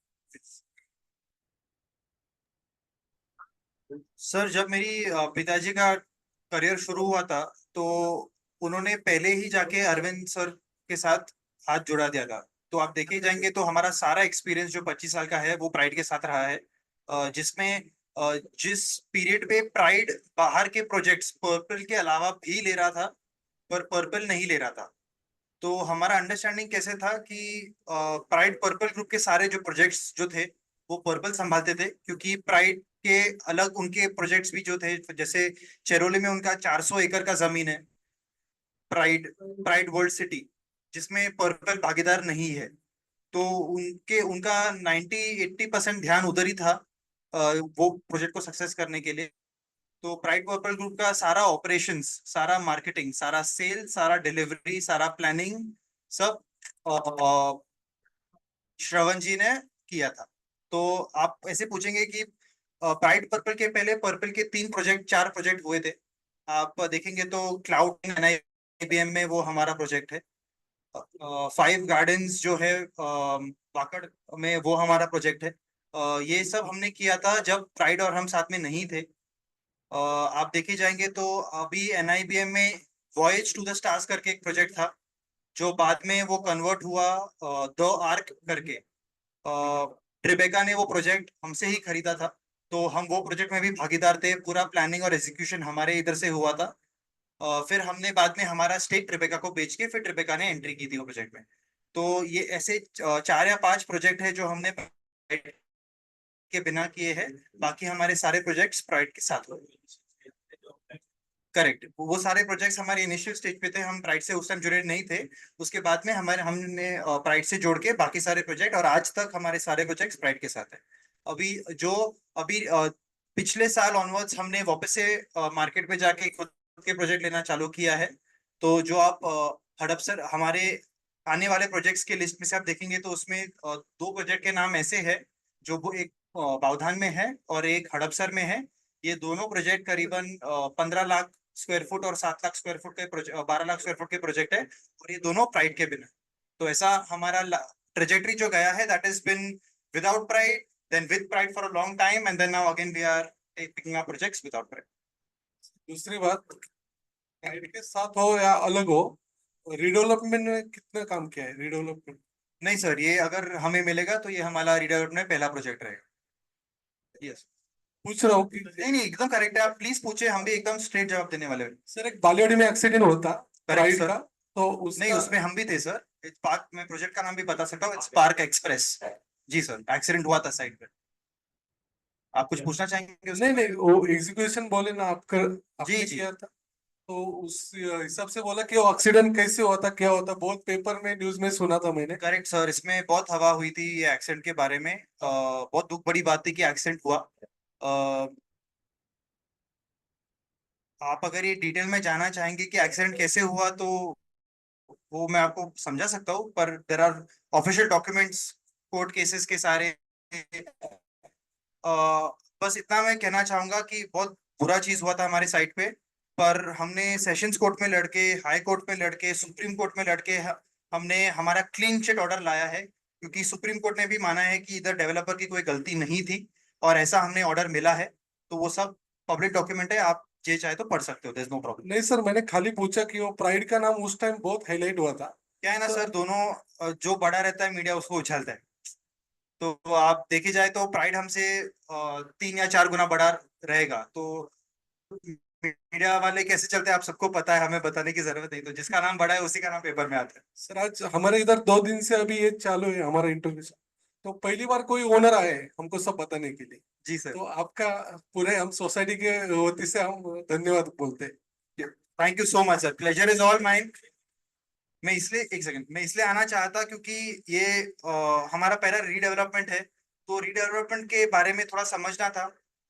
सर जब मेरी पिताजी का करियर शुरू हुआ था तो उन्होंने पहले ही जाके अरविंद सर के साथ हाथ जोड़ा दिया था। तो आप देखे जाएंगे तो हमारा सारा एक्सपीरियंस जो 25 साल का है वो प्राइड के साथ रहा है, जिसमें जिस पीरियड पे प्राइड बाहर के प्रोजेक्ट्स पर्पल के अलावा भी ले रहा था पर पर्पल नहीं ले रहा था। तो हमारा अंडरस्टैंडिंग कैसे था कि प्राइड पर्पल ग्रुप के सारे जो प्रोजेक्ट्स जो थे वो पर्पल संभालते थे, क्योंकि प्राइड के अलग उनके प्रोजेक्ट्स भी जो थे, जैसे चेरोली में उनका 400 एकड़ का जमीन है प्राइड वर्ल्ड सिटी, जिसमें पर्पल भागीदार नहीं है। तो उनका 90-80% ध्यान उधर ही था वो प्रोजेक्ट को सक्सेस करने के लिए। तो प्राइड पर्पल ग्रुप का सारा ऑपरेशंस, सारा मार्केटिंग, सारा सेल, सारा डिलीवरी, सारा प्लानिंग सब श्रवण जी ने किया था। तो आप ऐसे पूछेंगे कि प्राइड पर्पल के पहले पर्पल के 4 प्रोजेक्ट हुए थे। आप देखेंगे तो क्लाउड NIBM में वो हमारा प्रोजेक्ट है। 5 गार्डन्स जो है वाकड़ में वो हमारा प्रोजेक्ट है। ये सब हमने किया था जब प्राइड और हम साथ में नहीं थे। आप देखे जाएंगे तो अभी NIBM में वॉयज टू द स्टार्स करके एक प्रोजेक्ट था जो बाद में वो कन्वर्ट हुआ द आर्क करके। ट्रिबेका ने वो प्रोजेक्ट हमसे ही खरीदा था, तो हम वो प्रोजेक्ट में भी भागीदार थे। पूरा प्लानिंग और एग्जीक्यूशन हमारे इधर से हुआ था। फिर हमने बाद में हमारा स्टेक ट्रिबेका को बेच के फिर ट्रिबेका ने एंट्री की थी वो प्रोजेक्ट में। तो ये ऐसे 4 या 5 प्रोजेक्ट है जो हमने प्राइड के बिना किए हैं। बाकी हमारे सारे प्रोजेक्ट्स प्राइड के साथ हुए। करेक्ट, वो सारे प्रोजेक्ट्स हमारे इनिशियल स्टेज पे थे, हम प्राइड से उस टाइम जुड़े नहीं थे। उसके बाद में हमने प्राइड से जोड़ के बाकी सारे प्रोजेक्ट, और आज तक हमारे सारे प्रोजेक्ट्स प्राइड के साथ है। अभी पिछले साल ऑनवर्ड्स हमने वापस से मार्केट में जाके खुद के प्रोजेक्ट लेना चालू किया है। तो जो आप हड़पसर हमारे आने वाले प्रोजेक्ट्स के लिस्ट में से आप देखेंगे तो उसमें 2 प्रोजेक्ट के नाम ऐसे है जो वो एक बावधान में है और एक हड़पसर में है। ये दोनों प्रोजेक्ट करीबन 15 लाख स्क्वायर फुट और 7 लाख स्क्वायर फुट के 12 लाख स्क्वायर फुट के प्रोजेक्ट है, और ये दोनों प्राइड के बिना। तो ऐसा हमारा ट्रेजेक्टरी जो गया है, that is been without pride, then with pride for a long time, and then now again we are picking up projects without pride. दूसरी बात, प्राइड के साथ हो या अलग हो, रिडेवलपमेंट में कितना काम किया है? रिडेवलपमेंट नहीं सर, ये अगर हमें मिलेगा तो ये हमारा रिडेवलपमेंट में पहला प्रोजेक्ट रहेगा। यस, पूछ रहा हूँ कि नहीं एकदम करेक्ट है, आप प्लीज पूछे, हम भी एकदम स्ट्रेट जवाब देने वाले हैं। सर एक बालियाड़ी में एक्सीडेंट होता प्राइड सर का, तो नहीं उसमें हम भी थे सर। पार्क में प्रोजेक्ट का नाम भी बता सकता हूँ, इट्स पार्क एक्सप्रेस। जी सर, एक्सीडेंट हुआ था साइड पे। आप कुछ पूछना चाहेंगे? नहीं वो एग्जीक्यूशन बोले ना आपका आपने जी। किया था, तो उस हिसाब से बोला कि वो एक्सीडेंट कैसे हुआ था, क्या होता, बहुत पेपर में न्यूज में सुना था मैंने। करेक्ट सर, इसमें बहुत हवा हुई थी ये एक्सीडेंट के बारे में। बहुत दुख बड़ी बात थी कि एक्सीडेंट हुआ। आप अगर ये डिटेल में जानना चाहेंगे कि एक्सीडेंट कैसे हुआ तो वो मैं आपको समझा सकता हूँ, पर there are official documents, court cases के सारे। बस इतना मैं कहना चाहूंगा कि बहुत बुरा चीज हुआ था हमारे साइड पे, पर हमने सेशंस कोर्ट में लड़के, हाई कोर्ट में लड़के, सुप्रीम कोर्ट में लड़के हमने हमारा क्लीन चिट ऑर्डर लाया है, क्योंकि सुप्रीम कोर्ट ने भी माना है कि इधर डेवलपर की कोई गलती नहीं थी, और ऐसा हमने ऑर्डर मिला है। तो वो सब पब्लिक डॉक्यूमेंट है, आप जे चाहे तो पढ़ सकते हो, देयर इज नो प्रॉब्लम। नहीं सर, मैंने खाली पूछा कि वो प्राइड का नाम उस टाइम बहुत हाईलाइट हुआ था। क्या है ना सर, दोनों जो बड़ा रहता है मीडिया उसको उछालता है। तो आप देखे जाए तो प्राइड हमसे 3 या 4 गुना बड़ा रहेगा, तो मीडिया वाले कैसे चलते हैं आप सबको पता है, हमें बताने की जरूरत नहीं, तो जिसका नाम बड़ा है उसी का नाम पेपर में आता है। सर आज हमारे इधर 2 दिन से अभी ये चालू है हमारा इंटरव्यू, तो पहली बार कोई ओनर आए हमको सब बताने के लिए। जी सर। तो आपका पूरे हम सोसाइटी के वती से हम धन्यवाद बोलते हैं। Thank you so much sir, pleasure is all mine. मैं इसलिए आना चाहता क्योंकि ये हमारा पहला रीडेवलपमेंट है, तो रीडेवलपमेंट के बारे में थोड़ा समझना था,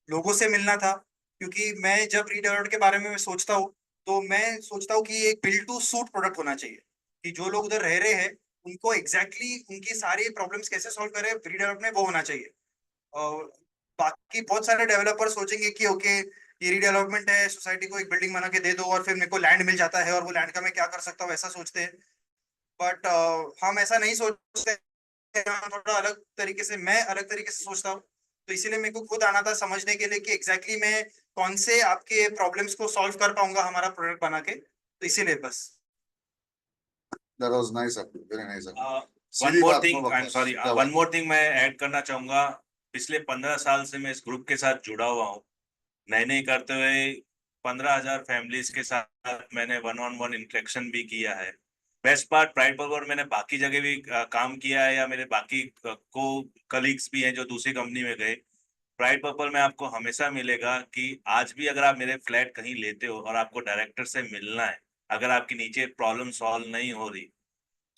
लोगों से मिलना था, क्योंकि मैं जब रीडेवलपमेंट के बारे में मैं सोचता हूँ तो मैं सोचता हूँ कि एक बिल्ड टू सूट प्रोडक्ट होना चाहिए, कि जो लोग उधर रह रहे हैं उनको एग्जैक्टली उनकी सारी प्रॉब्लम्स कैसे सॉल्व करें रीडेवलपमेंट, वो होना चाहिए। और बाकी बहुत सारे डेवलपर सोचेंगे कि ओके ये रीडेवलपमेंट है, सोसाइटी को एक बिल्डिंग बना के दे दो और फिर मेरे को लैंड मिल जाता है और वो लैंड का मैं क्या कर सकता हूँ, ऐसा सोचते हैं। बट हम ऐसा नहीं सोचते, हम थोड़ा अलग तरीके से, मैं अलग तरीके से सोचता हूँ। तो इसीलिए मेरे को खुद आना था समझने के लिए कि एग्जैक्टली मैं कौन से आपके प्रॉब्लम्स को सॉल्व कर पाऊंगा हमारा प्रोडक्ट बना के, तो इसीलिए बस। That was nice of you, very nice of you. One सीधी मोर बात, थिंग, no आई एम बकवास, सॉरी, क्या वन बात। मोर थिंग मैं ऐड करना चाहूंगा। पिछले 15 साल से मैं इस ग्रुप के साथ जुड़ा हुआ हूँ। नए नए करते हुए 15,000 फैमिलीज के साथ मैंने 1-on-1 इंटरेक्शन भी किया है। बेस्ट पार्ट, प्राइड पर मैंने बाकी जगह भी काम किया है, या मेरे बाकी को कलीग्स भी हैं जो दूसरी कंपनी में गए। प्राइड पर्पल में आपको हमेशा मिलेगा कि आज भी अगर आप मेरे फ्लैट कहीं लेते हो और आपको डायरेक्टर से मिलना है, अगर आपकी नीचे प्रॉब्लम सॉल्व नहीं हो रही,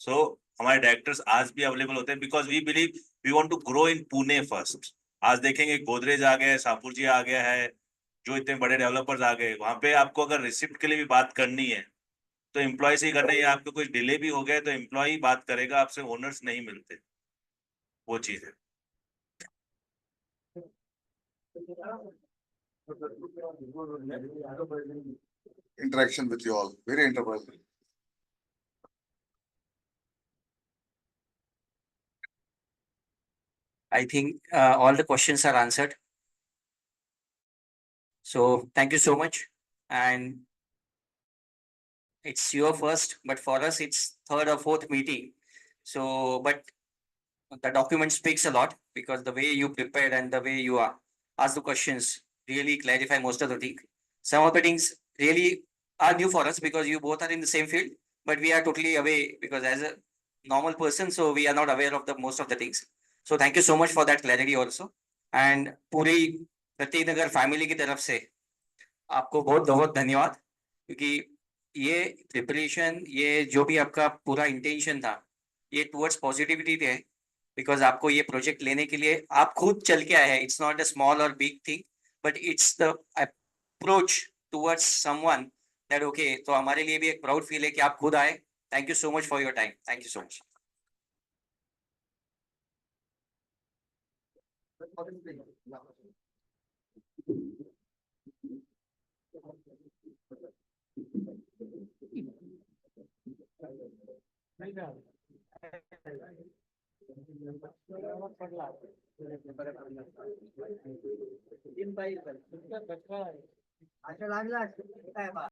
सो हमारे डायरेक्टर्स आज भी अवेलेबल होते हैं, because we believe we want to grow in Pune first. आज देखेंगे गोदरेज आ गया है, सापुरजी आ गया है, जो इतने बड़े डेवलपर्स आ गए, वहां पे आपको अगर रिसिप्ट के लिए भी बात करनी है तो एम्प्लॉय से ही करना है। आपको कुछ डिले भी हो गया तो एम्प्लॉय बात करेगा, आपसे ओनर्स नहीं मिलते, वो चीज है। Interaction with you all, very enterprising. I think all the questions are answered. So thank you so much. And it's your first, but for us, it's third or fourth meeting. So, but the document speaks a lot because the way you prepared and the way you ask the questions really clarify most of the things. Some of the things really are new for us because you both are in the same field, but we are totally away because as a normal person, so we are not aware of the most of the things. So thank you so much for that clarity also. And पूरी प्रतीक नगर family की तरफ से आपको बहुत बहुत धन्यवाद, क्योंकि ये प्रिपरेशन, ये जो भी आपका पूरा इंटेंशन था, ये टुवर्ड्स पॉजिटिविटी थे, बिकॉज आपको ये प्रोजेक्ट लेने के लिए आप खुद चल के आए हैं। इट्स नॉट अ स्मॉल और big thing, but it's the approach towards someone that okay, तो हमारे लिए भी एक प्राउड फील है कि आप खुद आए। Thank you so much for your time, thank you so much. अच्छा लागला